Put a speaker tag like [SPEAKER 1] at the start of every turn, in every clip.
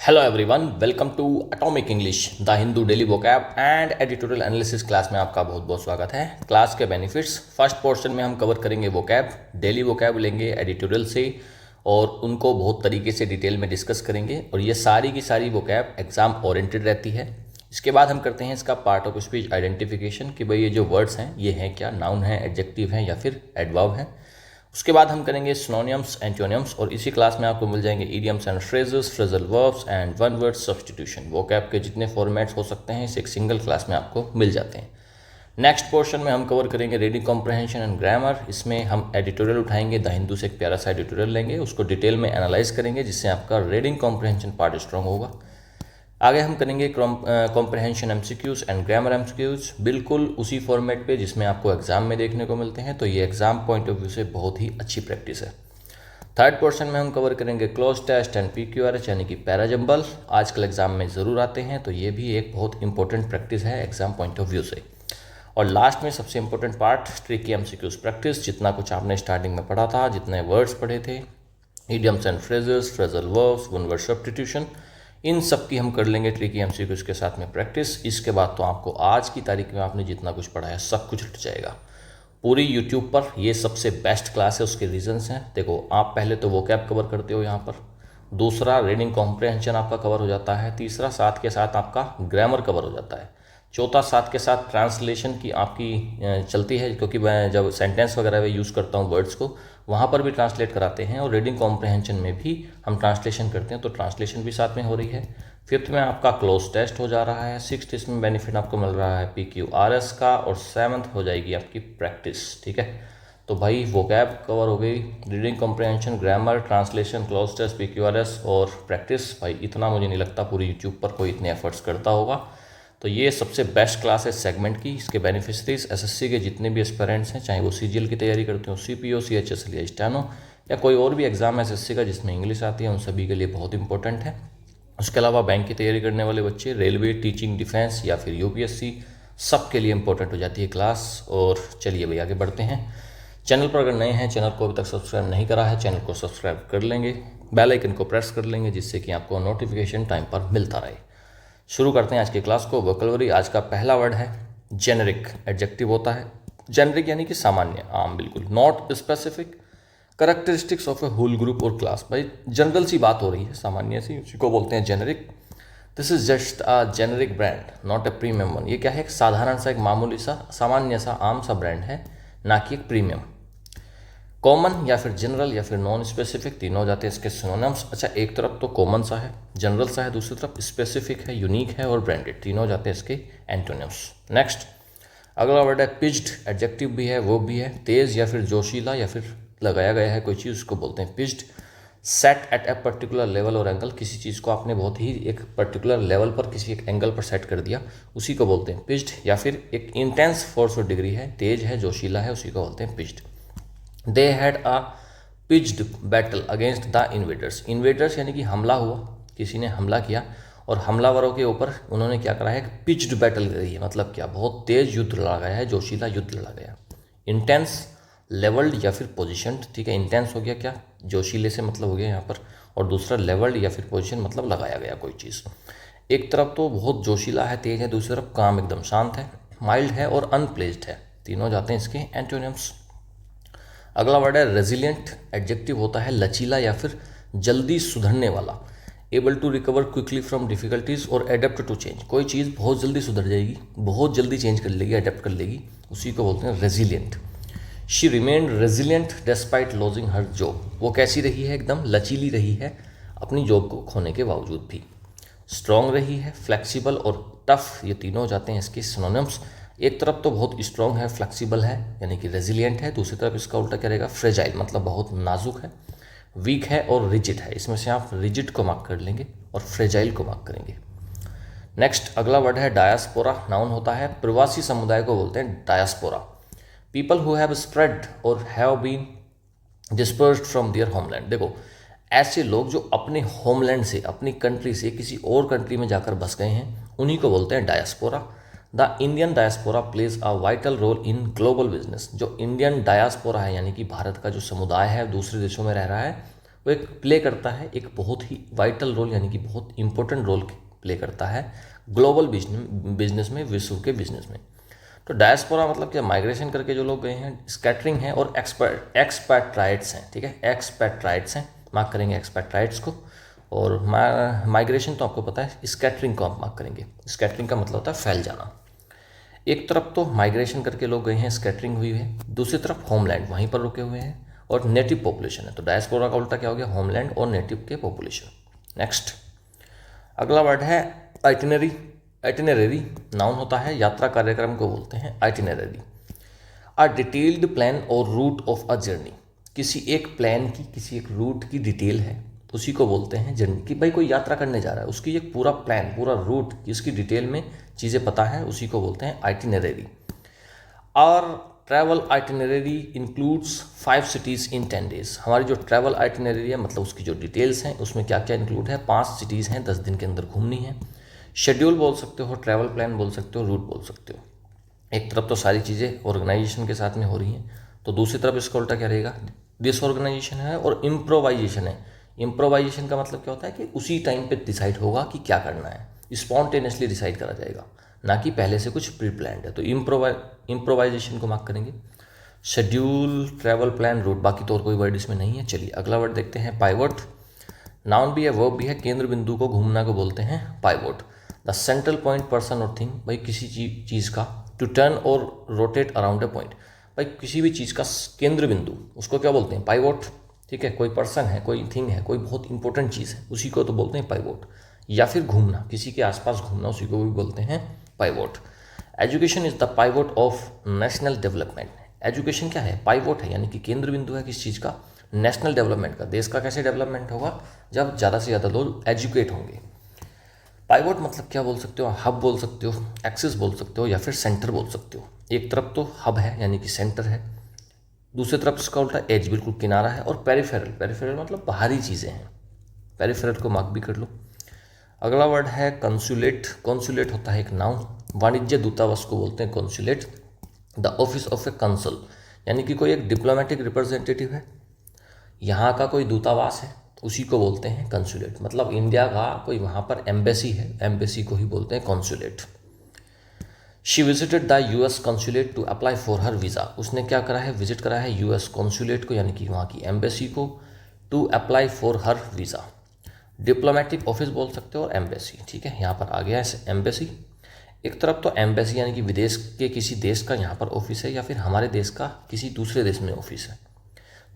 [SPEAKER 1] Hello everyone, welcome to Atomic English the Hindu daily vocab and editorial analysis class में आपका बहुत बहुत स्वागत है। क्लास के बेनिफिट्स फर्स्ट पोर्शन में हम कवर करेंगे वोकैब, डेली वोकैब लेंगे एडिटोरियल से और उनको बहुत तरीके से डिटेल में डिस्कस करेंगे और ये सारी की सारी वोकैब एग्जाम ओरिएंटेड रहती है। इसके बाद हम करते हैं इसका पार्ट ऑफ स्पीच आइडेंटिफिकेशन कि भाई ये जो वर्ड्स हैं ये हैं क्या, नाउन है, एडजेक्टिव हैं या फिर एडवर्ब हैं। उसके बाद हम करेंगे सिनोनिम्स, एंटोनिम्स और इसी क्लास में आपको मिल जाएंगे idioms and phrases, phrasal verbs and one word substitution. Vocab के जितने फॉर्मेट्स हो सकते हैं इस एक सिंगल क्लास में आपको मिल जाते हैं। नेक्स्ट पोर्शन में हम कवर करेंगे रीडिंग कॉम्प्रहेंशन एंड ग्रामर। इसमें हम एडिटोरियल उठाएंगे, द हिंदू से एक प्यारा सा एडिटोरियल लेंगे, उसको डिटेल में एनालाइज करेंगे जिससे आपका रीडिंग कॉम्प्रहेंशन पार्ट स्ट्रॉन्ग होगा। आगे हम करेंगे comprehension MCQs and grammar MCQs, बिल्कुल उसी फॉर्मेट पे जिसमें आपको एग्जाम में देखने को मिलते हैं, तो ये एग्जाम पॉइंट ऑफ व्यू से बहुत ही अच्छी प्रैक्टिस है। थर्ड पोर्शन में हम कवर करेंगे क्लोज टेस्ट एंड पीक्यूआरएच यानी कि पैराजंबल। आजकल एग्जाम में ज़रूर आते हैं, तो ये भी एक बहुत इंपॉर्टेंट प्रैक्टिस है एग्जाम पॉइंट ऑफ व्यू से। और लास्ट में सबसे important part tricky MCQs practice. जितना कुछ आपने स्टार्टिंग में पढ़ा था, जितने वर्ड्स पढ़े थे, idioms and phrases, phrasal verbs, one word substitution, इन सब की हम कर लेंगे ट्रिकी एमसीक्यूज के साथ में प्रैक्टिस। इसके बाद तो आपको आज की तारीख में आपने जितना कुछ पढ़ा है सब कुछ रट जाएगा। पूरी यूट्यूब पर ये सबसे बेस्ट क्लास है, उसके रीजंस हैं। देखो, आप पहले तो वोकैब कवर करते हो यहाँ पर, दूसरा रीडिंग कॉम्प्रहेंशन आपका कवर हो जाता है, तीसरा साथ के साथ आपका ग्रामर कवर हो जाता है, चौथा साथ के साथ ट्रांसलेशन की आपकी चलती है, क्योंकि मैं जब सेंटेंस वगैरह में यूज़ करता हूँ वर्ड्स को, वहाँ पर भी ट्रांसलेट कराते हैं और रीडिंग कॉम्प्रहेंशन में भी हम ट्रांसलेशन करते हैं, तो ट्रांसलेशन भी साथ में हो रही है। फिफ्थ में आपका क्लोज टेस्ट हो जा रहा है, सिक्स्थ इसमें बेनिफिट आपको मिल रहा है PQRS का, और सेवन्थ हो जाएगी आपकी प्रैक्टिस। ठीक है, तो भाई वोकैब कवर हो गई, reading comprehension, grammar, translation, cloze test, PQRS और प्रैक्टिस। भाई इतना मुझे नहीं लगता पूरी यूट्यूब पर कोई इतने एफर्ट्स करता होगा, तो ये सबसे बेस्ट क्लास है सेगमेंट की। इसके बेनिफिशरीज एसएससी के जितने भी एस्पिरेंट्स हैं, चाहे वो CGL की तैयारी करते हो, CPO, CHSL या स्टेनो, या कोई और भी एग्जाम एसएससी का जिसमें इंग्लिश आती है, उन सभी के लिए बहुत इंपॉर्टेंट है। उसके अलावा बैंक की तैयारी करने वाले बच्चे, रेलवे, टीचिंग, डिफेंस या फिर UPSC, सब के लिए इंपॉर्टेंट हो जाती है क्लास। और चलिए भाई आगे बढ़ते हैं। चैनल पर अगर नए हैं, चैनल को अभी तक सब्सक्राइब नहीं करा है, चैनल को सब्सक्राइब कर लेंगे, बेल आइकन को प्रेस कर लेंगे जिससे कि आपको नोटिफिकेशन टाइम पर मिलता रहे। शुरू करते हैं आज की क्लास को। वोकैबुलरी, आज का पहला वर्ड है जेनेरिक। एडजेक्टिव होता है जेनेरिक यानी कि सामान्य, आम, बिल्कुल, not specific, characteristics of a whole group और क्लास। भाई जनरल सी बात हो रही है, सामान्य सी, उसी को बोलते हैं generic. This is just a generic brand not a premium one. ये क्या है, एक साधारण सा, एक मामूली सा, सामान्य सा, आम सा ब्रांड है, ना कि एक प्रीमियम। कॉमन या फिर जनरल या फिर नॉन स्पेसिफिक, तीनों हो जाते हैं इसके सिनोनिम्स। अच्छा, एक तरफ तो कॉमन सा है, जनरल सा है, दूसरी तरफ स्पेसिफिक है, यूनिक है और ब्रांडेड, तीनों हो जाते हैं इसके एंटोनिम्स। नेक्स्ट, अगला वर्ड है पिच्ड। एडजेक्टिव भी है, वो भी है, तेज या फिर जोशीला या फिर लगाया गया है कोई चीज़, उसको बोलते हैं pitched. Set at a particular level और एंगल, किसी चीज़ को आपने बहुत ही एक पर्टिकुलर लेवल पर, किसी एक एंगल पर सेट कर दिया, उसी को बोलते हैं पिच्ड। या फिर एक इंटेंस फोर्स और डिग्री है, तेज है, जोशीला है, उसी को बोलते हैं pitched. They had a pitched battle against the invaders. Invaders यानी कि हमला हुआ, किसी ने हमला किया और हमलावरों के ऊपर उन्होंने क्या करा है, पिच्ड बैटल करी है। मतलब क्या, बहुत तेज युद्ध लड़ा गया है, जोशीला युद्ध लड़ा गया। इंटेंस, लेवल्ड या फिर पोजिशनड। ठीक है, इंटेंस हो गया क्या, जोशीले से मतलब हो गया यहाँ पर, और दूसरा लेवल्ड या फिर पोजिशन मतलब लगाया गया कोई चीज़। एक तरफ तो बहुत जोशीला है, तेज है, दूसरी तरफ काम, एकदम शांत है, माइल्ड है और अनप्लेज्ड है, तीनों जाते हैं इसके एंटोनिम्स। अगला वर्ड है रेजिलियंट। एडजेक्टिव होता है लचीला या फिर जल्दी सुधरने वाला। Able to recover quickly from difficulties और एडेप्ट टू चेंज। कोई चीज़ बहुत जल्दी सुधर जाएगी, बहुत जल्दी चेंज कर लेगी, अडेप्ट कर लेगी, उसी को बोलते हैं resilient. She remained resilient despite lodging her job. वो कैसी रही है, एकदम लचीली रही है अपनी जॉब को खोने के बावजूद भी। स्ट्रॉन्ग रही है, फ्लेक्सिबल और टफ, ये तीनों हो जाते हैं इसके सिनोनिम्स। एक तरफ तो बहुत स्ट्रॉन्ग है, फ्लेक्सिबल है यानी कि रेजिलियंट है, दूसरी तरफ इसका उल्टा क्या रहेगा, फ्रेजाइल, मतलब बहुत नाजुक है, वीक है और रिजिड है। इसमें से आप रिजिड को मार्क कर लेंगे और फ्रेजाइल को मार्क करेंगे। नेक्स्ट, अगला वर्ड है डायस्पोरा। नाउन होता है, प्रवासी समुदाय को बोलते हैं diaspora. People who have spread और have been dispersed from their homeland. देखो, ऐसे लोग जो अपने होमलैंड से, अपनी कंट्री से किसी और कंट्री में जाकर बस गए हैं, उन्हीं को बोलते हैं diaspora. The Indian diaspora plays a vital role in global business. जो इंडियन डायस्पोरा है यानी कि भारत का जो समुदाय है दूसरे देशों में रह रहा है, वो एक प्ले करता है एक बहुत ही वाइटल रोल, यानी कि बहुत इंपॉर्टेंट रोल प्ले करता है ग्लोबल बिजनेस में, विश्व के बिजनेस में। तो डायस्पोरा मतलब क्या, माइग्रेशन करके जो लोग गए हैं, स्कैटरिंग है और एक्सपैट्राइट्स हैं, ठीक है, एक्सपैट्राइट्स हैं, मार्क करेंगे एक्सपैट्राइट्स को। और माइग्रेशन तो आपको पता है, स्कैटरिंग को आप मार्क करेंगे। स्कैटरिंग का मतलब होता है फैल जाना। एक तरफ तो माइग्रेशन करके लोग गए हैं, स्कैटरिंग हुई है, दूसरी तरफ होमलैंड वहीं पर रुके हुए हैं और नेटिव पॉपुलेशन है। तो डायस्पोरा का उल्टा क्या हो गया, होमलैंड और नेटिव के पॉपुलेशन। नेक्स्ट अगला वर्ड है आइटिनरी। आइटिनरी नाउन होता है, यात्रा कार्यक्रम को बोलते हैं आइटिनरी। अ डिटेल्ड प्लान और रूट ऑफ अ जर्नी, किसी एक प्लान की, किसी एक रूट की डिटेल है, उसी को बोलते हैं जर्नी। कि भाई कोई यात्रा करने जा रहा है, उसकी एक पूरा प्लान, पूरा रूट, इसकी डिटेल में चीज़ें पता है, उसी को बोलते हैं आइटिनरी। और ट्रैवल आइटिनरी इंक्लूड्स 5 cities इन 10 days। हमारी जो ट्रैवल आइटिनरी है, मतलब उसकी जो डिटेल्स हैं, उसमें क्या क्या इंक्लूड है, 5 cities हैं, 10 दिन के अंदर घूमनी है। शेड्यूल बोल सकते हो, ट्रैवल प्लान बोल सकते हो, रूट बोल सकते हो। एक तरफ तो सारी चीज़ें ऑर्गेनाइजेशन के साथ में हो रही हैं, तो दूसरी तरफ इसका उल्टा क्या रहेगा, डिसऑर्गेनाइजेशन है और इम्प्रोवाइजेशन है। इम्प्रोवाइजेशन का मतलब क्या होता है कि उसी टाइम पे डिसाइड होगा कि क्या करना है, स्पॉन्टेनियसली डिसाइड करा जाएगा, ना कि पहले से कुछ प्री प्लान्ड है। तो इम्प्रोवाइजेशन को मार्क करेंगे। शेड्यूल, ट्रैवल प्लान, रूट, बाकी तो और कोई वर्ड इसमें नहीं है। चलिए अगला वर्ड देखते हैं, पाइवोट। नाउन भी है, वर्ब भी है, केंद्र बिंदु को, घूमना को बोलते हैं pivot. The central point, person और थिंग, भाई किसी चीज़ का, टू टर्न और रोटेट अराउंड अ पॉइंट, भाई किसी भी चीज़ का केंद्र बिंदु, उसको क्या बोलते हैं, पाइवोट, ठीक है। कोई पर्सन है, कोई थिंग है, कोई बहुत इंपॉर्टेंट चीज़ है, उसी को तो बोलते हैं पाइवोट। या फिर घूमना, किसी के आसपास घूमना, उसी को भी बोलते हैं pivot. Education is the pivot of national development. Education क्या है, पाइवोट है, यानी कि केंद्र बिंदु है किस चीज़ का, नेशनल डेवलपमेंट का। देश का कैसे डेवलपमेंट होगा, जब ज़्यादा से ज़्यादा लोग एजुकेट होंगे। पाइवोट मतलब क्या बोल सकते हो, हब बोल सकते हो, एक्सिस बोल सकते हो, या फिर सेंटर बोल सकते हो। एक तरफ तो हब है, यानी कि सेंटर है, दूसरी तरफ इसका उल्टा एज, बिल्कुल किनारा है। और पेरिफेरल, पेरिफेरल मतलब बाहरी चीज़ें हैं, पेरिफेरल को मार्क भी कर लो। अगला वर्ड है कंसुलेट। कंसुलेट होता है एक नाउन, वाणिज्य दूतावास को बोलते हैं कंसुलेट। द ऑफिस ऑफ ए कंसल, यानी कि कोई एक डिप्लोमेटिक रिप्रेजेंटेटिव है, यहाँ का कोई दूतावास है, उसी को बोलते हैं कंसुलेट। मतलब इंडिया का कोई वहाँ पर एम्बेसी है, एम्बेसी को ही बोलते हैं consulate. She visited the US consulate to apply for her visa. उसने क्या करा है, विजिट करा है US कंसुलेट को, यानी कि वहाँ की एम्बेसी को, to apply for her visa. Diplomatic office बोल सकते हो और एम्बेसी, ठीक है, यहाँ पर आ गया है एम्बेसी। एक तरफ तो एम्बेसी यानी कि विदेश के किसी देश का यहाँ पर ऑफिस है, या फिर हमारे देश का किसी दूसरे देश में ऑफिस है।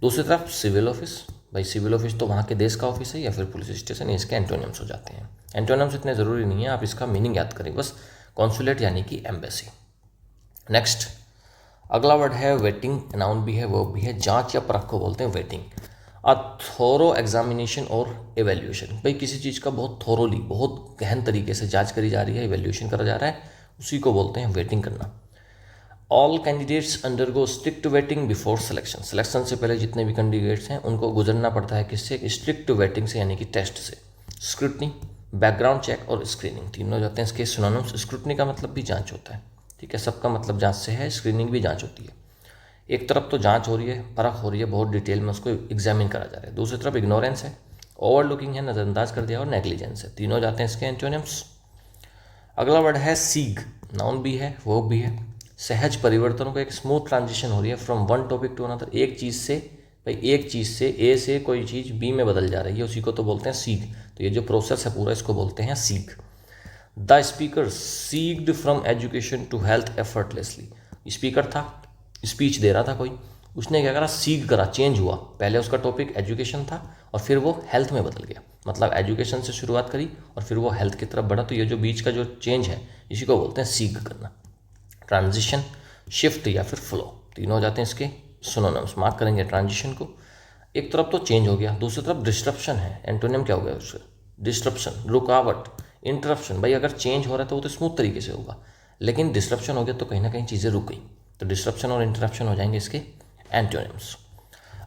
[SPEAKER 1] दूसरी तरफ सिविल ऑफिस, भाई सिविल ऑफिस तो वहाँ के देश का ऑफिस है, या फिर पुलिस स्टेशन, इसके एंटोनिम्स हो जाते हैं। एंटोनिम्स इतने ज़रूरी नहीं है, आप इसका मीनिंग याद करें बस, कॉन्सुलेट यानी कि एम्बेसी। नेक्स्ट अगला वर्ड है वेटिंग। नाउन भी है, वर्ब भी है, जांच या परख को बोलते हैं वेटिंग। अ थोरो एग्जामिनेशन और एवेल्यूएशन, भाई किसी चीज़ का बहुत थोरोली, बहुत गहन तरीके से जांच करी जा रही है, एवेल्यूएशन करा जा रहा है, उसी को बोलते हैं वेटिंग करना। All candidates undergo strict waiting before selection. Selection से पहले जितने भी कैंडिडेट्स हैं उनको गुजरना पड़ता है किससे, स्ट्रिक्ट वेटिंग से, यानी कि टेस्ट से। स्क्रूटनी, बैकग्राउंड चेक और स्क्रीनिंग, तीनों हो जाते हैं इसके सिनोनिम्स। स्क्रूटनी का मतलब भी जांच होता है, ठीक है, सबका मतलब जांच से है, स्क्रीनिंग भी जांच होती है। एक तरफ तो जांच हो रही है, परख हो रही है, बहुत डिटेल में उसको एग्जामिन करा जा रहा है। दूसरी तरफ इग्नोरेंस है, ओवरलुकिंग है, नज़रअंदाज कर दिया, और नेग्लिजेंस है, तीनों जाते हैं इसके एंटोनिम्स। अगला वर्ड है सीग। नाउन भी है, वर्ब भी है। सहज परिवर्तनों का, एक स्मूथ ट्रांजिशन हो रही है from one topic to another, एक चीज़ से, भाई एक चीज़ से, ए से कोई चीज़ बी में बदल जा रही है, उसी को तो बोलते हैं सीग। तो ये जो प्रोसेस है पूरा, इसको बोलते हैं segue. The speaker segued from education to health effortlessly. Speaker था, स्पीच दे रहा था कोई, उसने क्या करा, सीख करा, चेंज हुआ। पहले उसका टॉपिक एजुकेशन था और फिर वो हेल्थ में बदल गया, मतलब एजुकेशन से शुरुआत करी और फिर वो हेल्थ की तरफ बढ़ा। तो ये जो बीच का जो चेंज है, इसी को बोलते हैं सीख करना। ट्रांजिशन, शिफ्ट या फिर फ्लो, तीनों हो जाते हैं इसके सिनोनिम्स। मार्क करेंगे ट्रांजिशन को। एक तरफ तो चेंज हो गया, दूसरी तरफ डिस्ट्रप्शन है, एंटोनिम क्या हो गया उसका, डिस्ट्रप्शन, रुकावट, इंटरप्शन। भाई अगर चेंज हो रहा है तो वो तो स्मूथ तरीके से होगा, लेकिन डिस्ट्रप्शन हो गया तो कहीं ना कहीं चीज़ें रुक गई, तो डिस्ट्रप्शन और इंटरप्शन हो जाएंगे इसके एंटोनिम्स।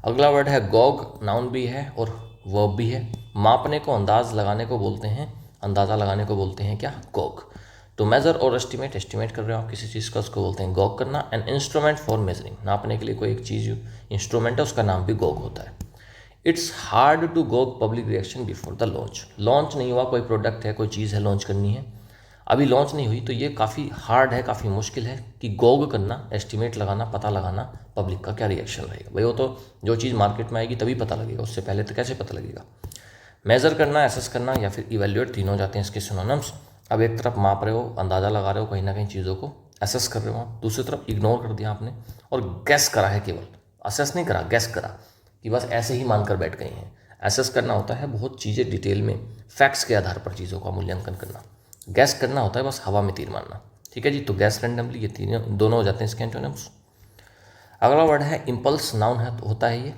[SPEAKER 1] अगला वर्ड है गॉग। नाउन भी है और वर्ब भी है। मापने को, अंदाज लगाने को बोलते हैं, अंदाज़ा लगाने को बोलते हैं क्या, गॉग। टू मेजर और एस्टिमेट, एस्टिमेट कर रहे हो आप किसी चीज़ का, उसको बोलते हैं गॉग करना। एन इंस्ट्रूमेंट फॉर मेजरिंग, नापने के लिए कोई एक चीज़ इंस्ट्रूमेंट है, उसका नाम भी गॉग होता है। It's hard to go public reaction before the launch नहीं हुआ, कोई प्रोडक्ट है, कोई चीज़ है, लॉन्च करनी है, अभी लॉन्च नहीं हुई, तो ये काफ़ी हार्ड है, काफ़ी मुश्किल है कि गोग करना, एस्टिमेट लगाना, पता लगाना पब्लिक का क्या रिएक्शन रहेगा। भाई वो तो जो चीज़ मार्केट में आएगी तभी पता लगेगा, उससे पहले तो कैसे पता लगेगा। मेज़र करना, एसेस करना या फिर इवेल्युएट, तीनों जाते हैं इसके सिनोनिम्स। अब एक तरफ माप रहे हो, अंदाज़ा लगा रहे हो कहीं ना कहीं चीज़ों को, एसेस कर रहे हो आप, दूसरी तरफ इग्नोर कर दिया आपने और गैस करा है, केवल असेस नहीं करा, गैस करा कि बस ऐसे ही मानकर बैठ गए हैं। एसेस करना होता है बहुत चीज़ें डिटेल में, फैक्ट्स के आधार पर चीज़ों का मूल्यांकन करना। गैस करना होता है बस हवा में तीर मारना। ठीक है जी, तो गैस रैंडमली, ये तीनों दोनों हो जाते हैं इसके एंटोनिम्स। अगला वर्ड है इम्पल्स, नाउन है तो होता है ये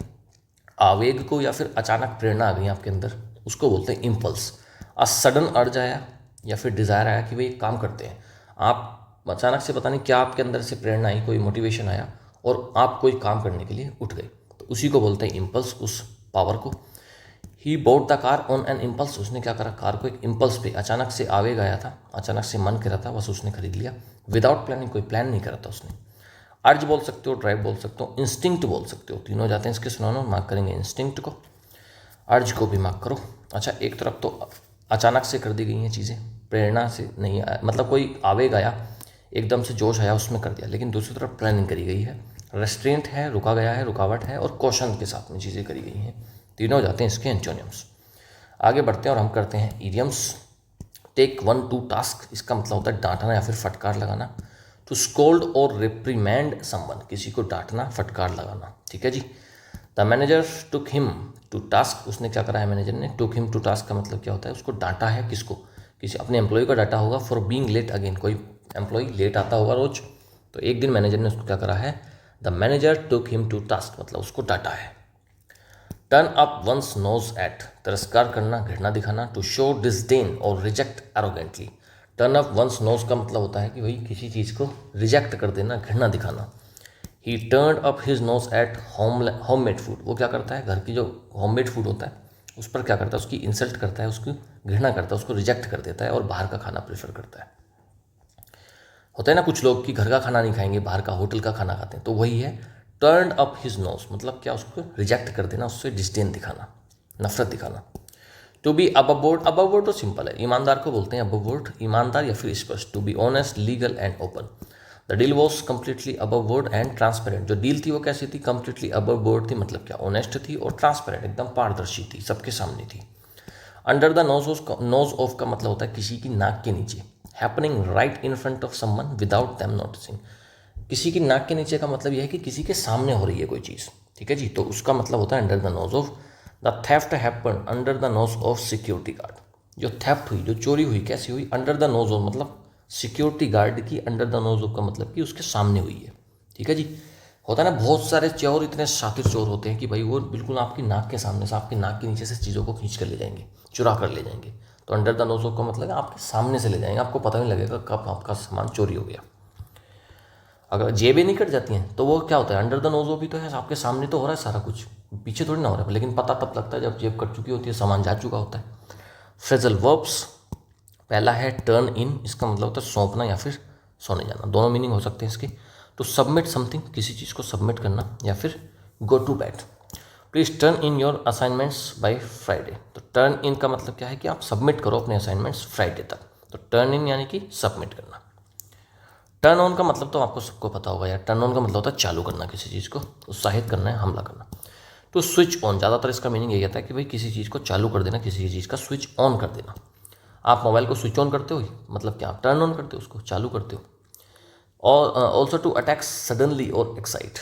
[SPEAKER 1] आवेग को या फिर अचानक प्रेरणा आ गई आपके अंदर, उसको बोलते हैं इम्पल्स। अ सडन अर्ज आया या फिर डिज़ायर आया कि भाई एक काम करते हैं, आप अचानक से पता नहीं क्या आपके अंदर से प्रेरणा आई, कोई मोटिवेशन आया और आप कोई काम करने के लिए उठ गए, तो उसी को बोलते हैं इम्पल्स, उस पावर को। He bought the car on an impulse, उसने क्या करा, कार को एक इम्पल्स पे, अचानक से आवेग आया था, अचानक से मन कर रहा था, बस उसने खरीद लिया, विदाउट प्लानिंग, कोई प्लान नहीं करा था उसने। अर्ज बोल सकते हो, ड्राइव बोल सकते हो, इंस्टिंक्ट बोल सकते हो, तीनों जाते हैं इसके सिनोनिम। मार्क करेंगे इंस्टिंक्ट को, अर्ज को भी मार्क करो। अच्छा, एक तरफ तो अचानक से कर दी गई हैं चीज़ें, प्रेरणा से नहीं आया, मतलब कोई आवेग आया, एकदम से जोश आया, उसमें कर दिया, लेकिन दूसरी तरफ प्लानिंग करी गई है, रेस्ट्रेंट है, रुका गया है, रुकावट है, और कॉशन के साथ में चीज़ें करी गई हैं, तीनों जाते हैं इसके एंटोनिम्स। आगे बढ़ते हैं और हम करते हैं idioms. Take one to task, इसका मतलब होता है डांटना या फिर फटकार लगाना। टू स्कोल्ड और रिप्रीमैंड समवन, किसी को डांटना, फटकार लगाना। ठीक है जी। The manager took him to task, उसने क्या करा है मैनेजर ने, टुक हिम टू टास्क का मतलब क्या होता है, उसको डांटा है, किसको, किसी अपने एम्प्लॉय को डांटा होगा, फॉर बीइंग लेट अगेन, कोई एम्प्लॉय लेट आता होगा रोज, तो एक दिन मैनेजर ने उसको क्या करा है, the manager took him to task, मतलब उसको डांटा है। Turn up one's nose at, तिरस्कार करना, घृणा दिखाना। टू शो डिसडेन और reject arrogantly, turn up one's nose का मतलब होता है कि भाई किसी चीज़ को रिजेक्ट कर देना, घृणा दिखाना। ही turn up his nose at home made food, वो क्या करता है, घर की जो होम मेड फूड होता है उस पर क्या करता है, उसकी इंसल्ट करता है, उसकी घृणा करता है, उसको रिजेक्ट कर देता है और बाहर का खाना प्रेफर करता है। होता है ना कुछ लोग कि घर का खाना नहीं खाएंगे, बाहर का होटल का खाना खाते हैं, तो वही है टर्न अप हिज नोज, मतलब क्या, उसको रिजेक्ट कर देना, उससे डिस्डेन दिखाना, नफरत दिखाना। To be above board, above board तो सिंपल है, ईमानदार को बोलते हैं अबव बोर्ड, ईमानदार या फिर स्पष्ट। To be honest, legal and open. The deal was completely above board and transparent, जो डील थी वो कैसी थी, कम्प्लीटली अबव बोर्ड थी, मतलब क्या, ऑनेस्ट थी और ट्रांसपेरेंट, एकदम पारदर्शी थी, सबके सामने थी। अंडर द नोज ऑफ का मतलब होता है किसी की नाक के नीचे, happening right in front of someone without them noticing, किसी की नाक के नीचे का मतलब यह है कि किसी के सामने हो रही है कोई चीज़। ठीक है जी, तो उसका मतलब होता है under the nose of. The theft happen under the nose of security guard, जो थेफ्ट हुई, जो चोरी हुई, कैसी हुई, अंडर द नोज ऑफ, मतलब सिक्योरिटी गार्ड की अंडर द नोज ऑफ का मतलब कि उसके सामने हुई है। ठीक है जी। होता है ना बहुत सारे चोर इतने शातिर चोर होते हैं कि भाई वो बिल्कुल आपकी नाक के सामने से, आपकी नाक के नीचे से चीज़ों को खींच कर ले जाएंगे, चुरा कर ले जाएंगे। तो अंडर द नोज ऑफ का मतलब है आपके सामने से ले जाएंगे, आपको पता नहीं लगेगा कब आपका सामान चोरी हो गया। अगर जेबें नहीं कट जाती हैं तो वो क्या होता है, अंडर द नोज ऑफ भी तो है, आपके सामने तो हो रहा है सारा कुछ, पीछे थोड़ी ना हो रहा है, लेकिन पता तब लगता है जब जेब कट चुकी होती है, सामान जा चुका होता है। फ्रेजल वर्ब्स, पहला है टर्न इन, इसका मतलब होता है सौंपना या फिर सोने जाना, दोनों मीनिंग हो सकते हैं इसके। टू सबमिट समथिंग, किसी चीज़ को सबमिट करना, या फिर go to bed. Please turn in your assignments by Friday, तो टर्न इन का मतलब क्या है कि आप सबमिट करो अपने असाइनमेंट्स फ्राइडे तक, तो टर्न इन यानी कि सबमिट करना। टर्न ऑन का मतलब तो आपको सबको पता होगा यार, टर्न ऑन का मतलब होता है चालू करना, किसी चीज़ को उत्साहित करना है, हमला करना। तो स्विच ऑन, ज़्यादातर इसका मीनिंग यही आता है कि भाई किसी चीज़ को चालू कर देना, किसी चीज़ का स्विच ऑन कर देना। आप मोबाइल को स्विच ऑन करते हो, मतलब क्या, आप टर्न ऑन करते हो, उसको चालू करते हो। और ऑल्सो टू अटैक सडनली और excite,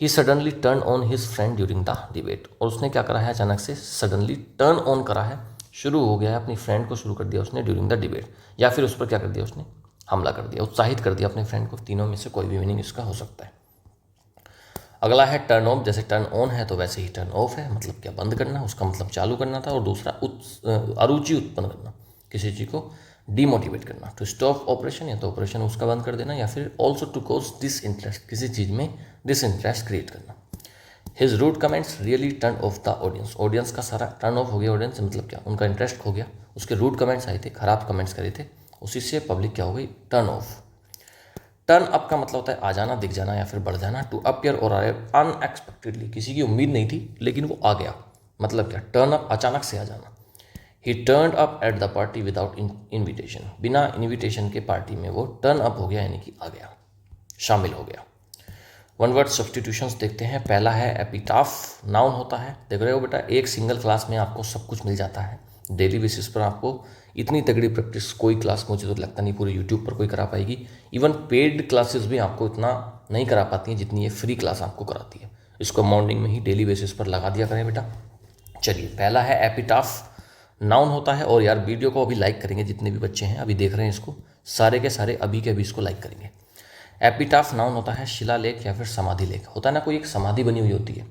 [SPEAKER 1] he suddenly turn on his friend during the debate, और उसने क्या करा है, अचानक से सडनली टर्न ऑन करा है, शुरू हो गया है, अपनी फ्रेंड को शुरू कर दिया उसने ड्यूरिंग द डिबेट, या फिर उस पर क्या कर दिया उसने, हमला कर दिया, उत्साहित कर दिया अपने फ्रेंड को। तीनों में से कोई भी मीनिंग इसका हो सकता है। अगला है टर्न ऑफ, जैसे टर्न ऑन है तो वैसे ही टर्न ऑफ है, मतलब क्या, बंद करना, उसका मतलब चालू करना था। और दूसरा अरुचि उत्पन्न करना, किसी चीज़ को डीमोटिवेट करना। टू स्टॉप ऑपरेशन, या तो ऑपरेशन उसका बंद कर देना, या फिर ऑल्सो टू कॉज डिसइंटरेस्ट, किसी चीज़ में डिसइंटरेस्ट क्रिएट करना। His rude comments really turn off the audience, audience का सारा टर्न ऑफ हो गया, ऑडियंस मतलब क्या, उनका इंटरेस्ट खो गया, उसके रूड कमेंट्स आए थे, खराब कमेंट्स करे थे, उसी से पब्लिक क्या हो गई, टर्न ऑफ। टर्न अप का मतलब होता है आ जाना, दिख जाना या फिर बढ़ जाना। टू अपीयर और अराइव अनएक्सपेक्टेडली, किसी की उम्मीद नहीं थी लेकिन वो आ गया, मतलब क्या, टर्न अप अचानक से आ जाना। ही turn up at the party without invitation, बिना इन्विटेशन के पार्टी में वो टर्न अप हो गया, यानी कि आ गया, शामिल हो गया। वन वर्ड सब्सटीट्यूशंस देखते हैं। पहला है एपिटाफ, नाउन होता है। देख रहे हो बेटा, एक सिंगल क्लास में आपको सब कुछ मिल जाता है। डेली बेसिस पर आपको इतनी तगड़ी प्रैक्टिस कोई क्लास, मुझे तो लगता नहीं पूरे यूट्यूब पर कोई करा पाएगी। इवन पेड क्लासेस भी आपको इतना नहीं करा पाती हैं जितनी ये फ्री क्लास आपको कराती है। इसको मॉर्निंग में ही डेली बेसिस पर लगा दिया करें बेटा। चलिए, पहला है एपिटाफ, नाउन होता है। और यार वीडियो को अभी लाइक करेंगे, जितने भी बच्चे हैं अभी देख रहे हैं इसको, सारे के सारे अभी के अभी इसको लाइक करेंगे। एपिटाफ नाउन होता है शिलालेख या फिर समाधि लेख। होता है ना, कोई एक समाधि बनी हुई होती है,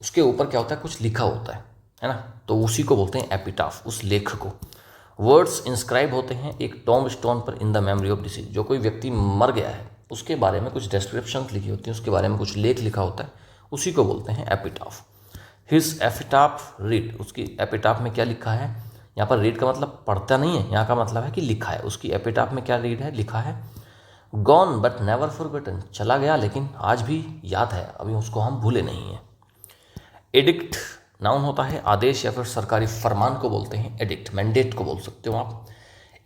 [SPEAKER 1] उसके ऊपर क्या होता है, कुछ लिखा होता है ना, तो उसी को बोलते हैं एपिटाफ, उस लेख को। वर्ड्स इंस्क्राइब होते हैं एक टॉम्ब स्टोन पर in the memory of disease. जो कोई व्यक्ति मर गया है उसके बारे में कुछ डिस्क्रिप्शन लिखी होती हैं, उसके बारे में कुछ लेख लिखा होता है, उसी को बोलते हैं एपिटाफ। हिज एपिटाफ रीड, उसकी एपिटाफ में क्या लिखा है। यहाँ पर रीड का मतलब पढ़ता नहीं है, यहाँ का मतलब है कि लिखा है। उसकी एपिटाफ में क्या रीड है, लिखा है, गॉन बट नेवर फॉरगॉटन, चला गया लेकिन आज भी याद है, अभी उसको हम भूले नहीं हैं। एडिक्ट नाउन होता है, आदेश या फिर सरकारी फरमान को बोलते हैं एडिक्ट। मैंडेट को बोल सकते हो आप।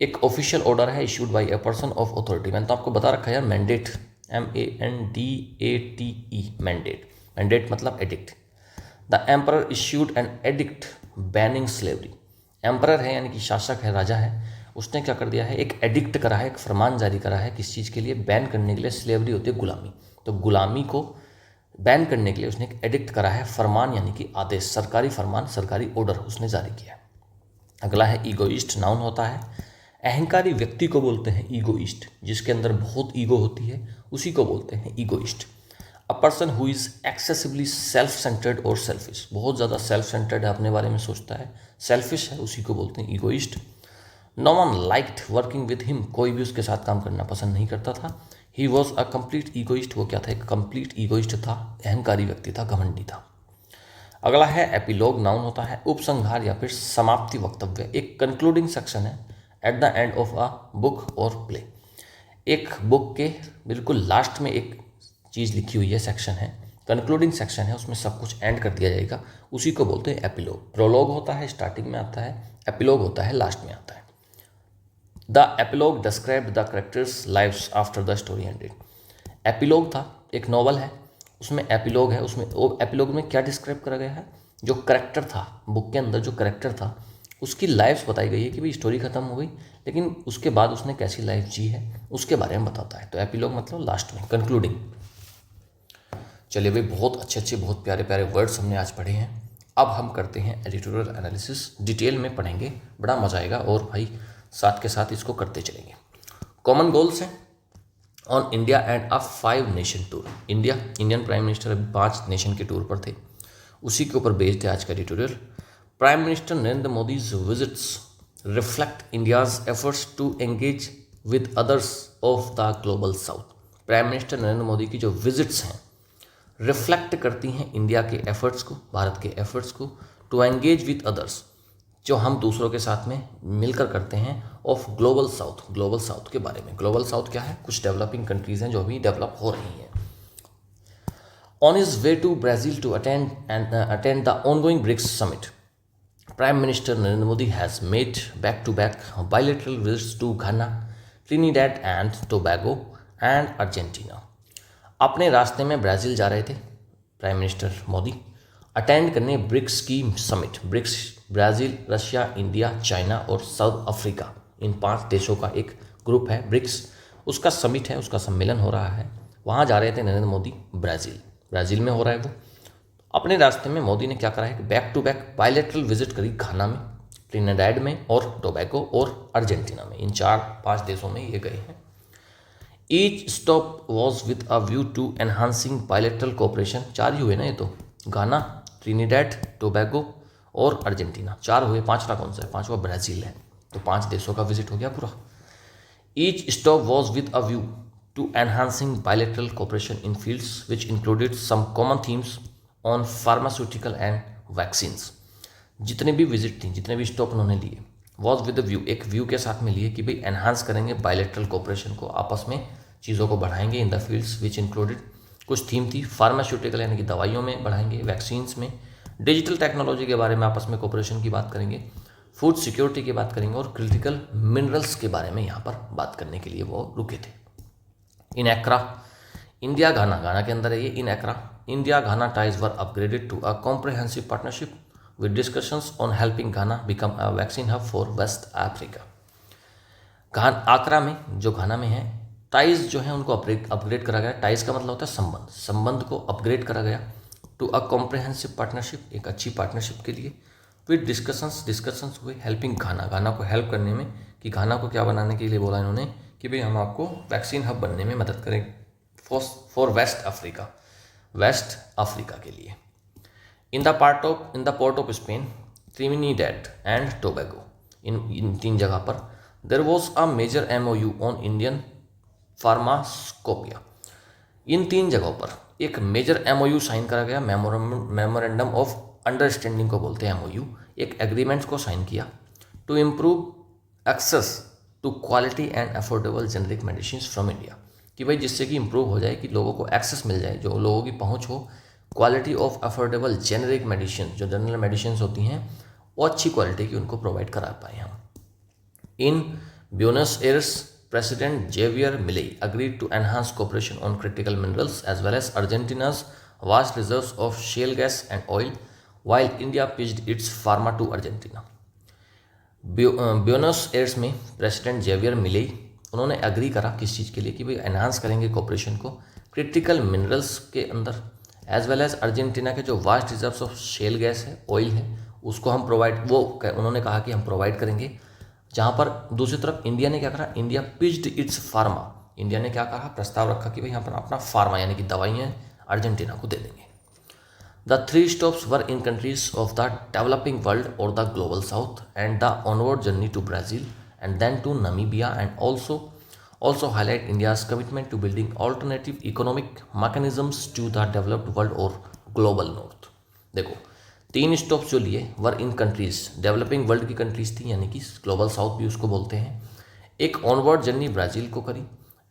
[SPEAKER 1] एक ऑफिशियल ऑर्डर है issued by a person of authority. मैंने तो आपको बता रखा है यार, मैंडेट, MANDATE, मैंडेट। मैंडेट मतलब addict. The emperor issued an addict banning slavery. Emperor है यानी कि शासक है, राजा है, उसने क्या कर दिया है, एक एडिक्ट करा है, एक फरमान जारी करा है, किस चीज़ के लिए, बैन करने के लिए। स्लेवरी होती है गुलामी, तो गुलामी को बैन करने के लिए उसने एक एडिक्ट करा है, फरमान यानी कि आदेश, सरकारी फरमान, सरकारी ऑर्डर उसने जारी किया। अगला है ईगोइस्ट, नाउन होता है। अहंकारी व्यक्ति को बोलते हैं ईगोइस्ट, जिसके अंदर बहुत ईगो होती है उसी को बोलते हैं egoist. A person who is excessively self centred और सेल्फिश, बहुत ज़्यादा सेल्फ सेंटर्ड है, अपने बारे में सोचता है, सेल्फिश है, उसी को बोलते हैं egoist. No one liked working with him, कोई भी उसके साथ काम करना पसंद नहीं करता था। He was a complete egoist, वो क्या था, एक कंप्लीट ईगोइस्ट था, अहंकारी व्यक्ति था, घमंडी था। अगला है एपिलॉग, नाउन होता है। उपसंहार या फिर समाप्ति वक्तव्य, एक कंक्लूडिंग सेक्शन है at the end of a book और प्ले। एक बुक के बिल्कुल लास्ट में एक चीज़ लिखी हुई है, सेक्शन है, कंक्लूडिंग सेक्शन है, उसमें सब कुछ एंड कर दिया जाएगा, उसी को बोलते हैं एपिलॉग। प्रोलॉग होता है स्टार्टिंग में आता है, एपिलॉग होता है लास्ट में आता है। The epilogue describe the characters lives after the story ended. Epilogue था, एक नॉवल है, उसमें एपिलॉग है, उसमें वो एपिलॉग में क्या डिस्क्राइब करा गया है, जो करेक्टर था बुक के अंदर, जो करेक्टर था उसकी लाइफ्स बताई गई है कि भाई स्टोरी खत्म हो गई लेकिन उसके बाद उसने कैसी लाइफ जी है उसके बारे में बताता है। तो एपिलॉग मतलब लास्ट में, कंक्लूडिंग। चलिए भाई, बहुत अच्छे अच्छे बहुत प्यारे प्यारे वर्ड्स हमने आज पढ़े हैं। अब हम करते हैं एडिटोरियल एनालिसिस, डिटेल में पढ़ेंगे, बड़ा मजा आएगा और भाई साथ के साथ इसको करते चलेंगे। कॉमन गोल्स हैं on India and a 5 nation tour. India, Indian prime minister अभी 5 नेशन के टूर पर थे, उसी के ऊपर बेस्ड है आज का editorial. Prime minister Narendra Modi's visits reflect India's efforts to engage with others of the global south. Prime minister Narendra Modi की जो विजिट्स हैं रिफ्लेक्ट करती हैं इंडिया के एफर्ट्स को, भारत के एफर्ट्स को, टू एंगेज विद अदर्स, जो हम दूसरों के साथ में मिलकर करते हैं, of global south, global south के बारे में। ग्लोबल साउथ क्या है, कुछ डेवलपिंग कंट्रीज हैं जो अभी डेवलप हो रही हैं। On his way to Brazil to attend the ongoing BRICS summit, prime minister Narendra Modi has made back to back bilateral visits to Ghana, Trinidad and Tobago and Argentina. अपने रास्ते में ब्राज़ील जा रहे थे प्राइम मिनिस्टर मोदी, अटेंड करने BRICS की summit. BRICS Brazil, Russia, India, China और South Africa, इन 5 देशों का एक ग्रुप है ब्रिक्स, उसका समिट है, उसका सम्मेलन हो रहा है, वहाँ जा रहे थे नरेंद्र मोदी ब्राज़ील में हो रहा है वो। अपने रास्ते में मोदी ने क्या करा है, back to back bilateral visit करी घाना में, ट्रिनिडैड में और टोबैगो और अर्जेंटीना में, इन 4-5 देशों में ये गए हैं। Each stop was with a view to enhancing bilateral cooperation. 4 ही हुए ना ये तो, घाना, ट्रिनिडैड, टोबैगो और अर्जेंटीना, 4 हुए, 5वां कौन सा है, 5वां ब्राज़ील है। तो 5 देशों का विजिट हो गया पूरा। Each stop was with a view to enhancing bilateral cooperation in fields which included some common themes on pharmaceutical and vaccines. जितने भी विजिट थी, जितने भी स्टॉप उन्होंने लिए, वॉज विद व्यू, एक व्यू के साथ में लिए कि भाई एनहांस करेंगे बायलैटरल कोऑपरेशन को, आपस में चीज़ों को बढ़ाएंगे in the fields which included, कुछ थीम थी, फार्मास्यूटिकल यानी कि दवाइयों में बढ़ाएंगे, वैक्सीन्स में, डिजिटल टेक्नोलॉजी के बारे में आपस में कोऑपरेशन की बात करेंगे, फूड सिक्योरिटी की बात करेंगे और क्रिटिकल मिनरल्स के बारे में यहाँ पर बात करने के लिए वो रुके थे। इन एक्रा इंडिया घाना, घाना के अंदर है ये in Accra, India Ghana ties were upgraded to a comprehensive partnership with discussions on helping Ghana become a vaccine hub for West Africa. Accra में जो घाना में है, टाइज जो है उनको अपग्रेड करा गया। टाइज का मतलब होता है संबंध, संबंध को अपग्रेड करा गया टू अ कॉम्प्रिहेंसिव पार्टनरशिप, एक अच्छी पार्टनरशिप के लिए। विद डिस्कशंस हुए हेल्पिंग घाना, घाना को हेल्प करने में, कि घाना को क्या बनाने के लिए बोला इन्होंने कि भाई हम आपको वैक्सीन हब बनने में मदद करें for West Africa, West Africa के लिए। In the Port of Spain, Trinidad and Tobago, इन 3 जगह पर there was a major MOU on Indian pharmacopoeia. इन 3 जगहों पर एक मेजर MOU साइन करा गया, मेमोरेंडम ऑफ अंडरस्टैंडिंग को बोलते हैं MOU, एक एग्रीमेंट को साइन किया to improve access to quality and affordable generic medicine from India, कि भाई जिससे कि इम्प्रूव हो जाए, कि लोगों को एक्सेस मिल जाए, जो लोगों की पहुंच हो, quality of affordable generic medicine, जो जनरल मेडिसिन होती हैं वो अच्छी क्वालिटी की उनको प्रोवाइड करा पाए हम। In Buenos Aires, President Javier Milei agreed to enhance cooperation on critical minerals as well as Argentina's vast reserves of shale gas and oil, while India pitched its pharma to Argentina. Buenos Aires में president Javier Milei उन्होंने agree करा किस चीज़ के लिए, कि भाई enhance करेंगे cooperation को क्रिटिकल मिनरल्स के अंदर, एज वेल एज अर्जेंटीना के जो vast reserves of shell gas है, ऑयल है, उसको हम प्रोवाइड, वो उन्होंने कहा कि हम प्रोवाइड करेंगे। जहाँ पर दूसरी तरफ इंडिया ने क्या करा, India pitched it's pharma, India ने क्या कहा, प्रस्ताव रखा कि भाई यहाँ पर अपना फार्मा यानी कि दवाइयाँ अर्जेंटीना को दे देंगे। The 3 stops were in countries of the developing world और the global south and the onward journey to Brazil and then to Namibia and also highlight India's commitment to building alternative economic mechanisms to the developed world और global north। देखो 3 stops जो लिए वर in countries, developing world की countries थी यानी कि global south भी उसको बोलते हैं। एक ऑनवर्ड जर्नी ब्राज़ील को करी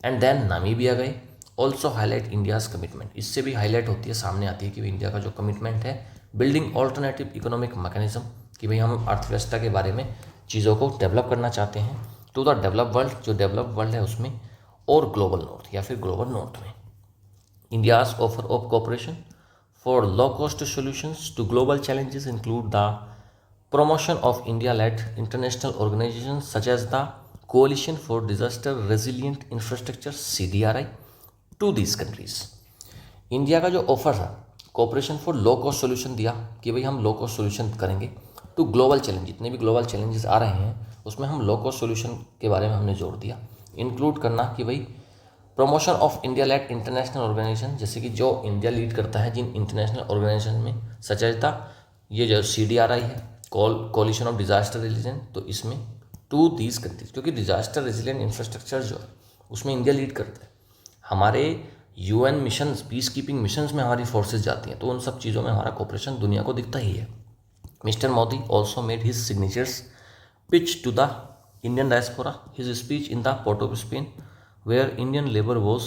[SPEAKER 1] एंड देन नामीबिया गए। ऑल्सो हाईलाइट इंडियाज़ कमिटमेंट, इससे भी हाईलाइट होती है, सामने आती है कि इंडिया का जो कमिटमेंट है बिल्डिंग ऑल्टरनेटिव इकोनॉमिक मैकेनिज्म, कि भाई हम अर्थव्यवस्था के बारे में चीज़ों को डेवलप करना चाहते हैं टू द डेवलप वर्ल्ड, जो डेवलप वर्ल्ड है उसमें, और ग्लोबल नॉर्थ या फिर ग्लोबल नॉर्थ में। India's offer of cooperation for low-cost solutions to global challenges include the promotion of India-led international organizations such as the Coalition for Disaster Resilient Infrastructure CDRI to these countries। India का जो offer था cooperation for low cost solution दिया, कि भाई हम low cost solution करेंगे to global challenge, जितने भी ग्लोबल चैलेंजेस आ रहे हैं उसमें हम लो कॉस्ट सोल्यूशन के बारे में हमने जोर दिया। इंक्लूड करना कि भाई promotion of India led international organisation, जैसे कि जो इंडिया लीड करता है जिन इंटरनेशनल ऑर्गेनाइजेशन में, सचेता ये जो CDRI है, कोलिशन ऑफ डिजास्टर रिलीजन, तो इसमें टू दीज कंट्रीज, क्योंकि डिजास्टर रेजिलिएंट इंफ्रास्ट्रक्चर जो है उसमें इंडिया लीड करता है। हमारे UN mission, peace keeping missions में हमारी फोर्सेज जाती हैं, तो उन सब चीज़ों में हमारा कोऑपरेशन दुनिया को दिखता ही है। Mister Modi also made his signatures pitch to the Indian diaspora, his speech in the Port of Spain where Indian labor was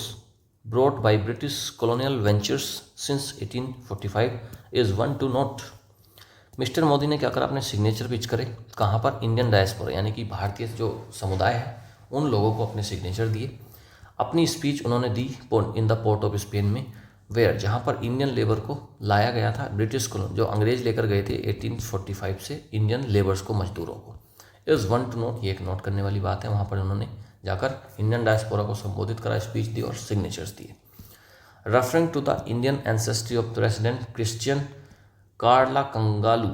[SPEAKER 1] brought by British colonial ventures since 1845 is one to note। Mister Modi ने क्या करा, अपने signature pitch करे, कहाँ पर, Indian diaspora यानी कि भारतीय जो समुदाय है उन लोगों को अपने सिग्नेचर दिए। अपनी स्पीच उन्होंने दी in the Port of Spain में, वेयर जहाँ पर इंडियन लेबर को लाया गया था, ब्रिटिश को जो अंग्रेज लेकर गए थे 1845 से इंडियन लेबर्स को, मजदूरों को। इज़ वन टू नोट, ये एक नोट करने वाली बात है। वहाँ पर उन्होंने जाकर इंडियन डायस्पोरा को संबोधित करा, स्पीच दी और सिग्नेचर्स दिए। Referring to the Indian ancestry of president Christine Carla Kangaloo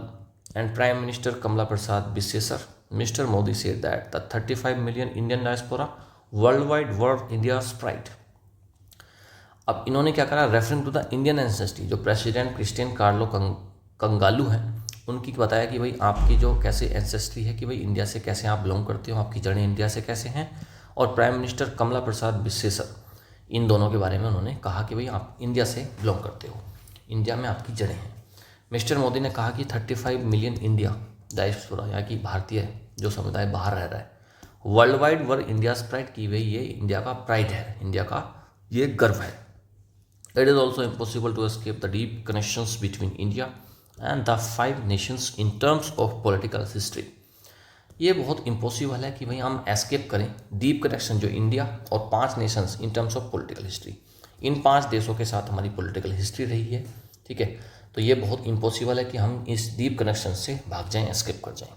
[SPEAKER 1] and prime minister Kamla Persad Bissessar, mister Modi said that the 35 million Indian diaspora worldwide were India's pride. अब इन्होंने क्या करा, referring to the Indian ancestry, जो president Christine Carla Kangaloo हैं उनकी बताया कि भाई आपकी जो कैसे एंसेस्ट्री है, कि भाई इंडिया से कैसे आप बिलोंग करते हो, आपकी जड़ें इंडिया से कैसे हैं, और प्राइम मिनिस्टर कमला प्रसाद बिसेसर, इन दोनों के बारे में उन्होंने कहा कि भाई आप इंडिया से बिलोंग करते हो, इंडिया में आपकी जड़ें हैं। मिस्टर मोदी ने कहा कि 35 मिलियन इंडिया डायस्पोरा यानी कि भारतीय जो समुदाय बाहर रह रहा है, world wide were India's pride, की भाई ये इंडिया का प्राइड है, इंडिया का ये गर्व है। It is also impossible to escape the deep connections between India and the 5 nations in terms of political history. ये बहुत इम्पॉसिबल है कि भाई हम एस्केप करें डीप कनेक्शन जो इंडिया और 5 nations in terms of political history, इन 5 देशों के साथ हमारी पॉलिटिकल हिस्ट्री रही है, ठीक है। तो ये बहुत इम्पॉसिबल है कि हम इस डीप कनेक्शन से भाग जाएं, एस्केप कर जाएं।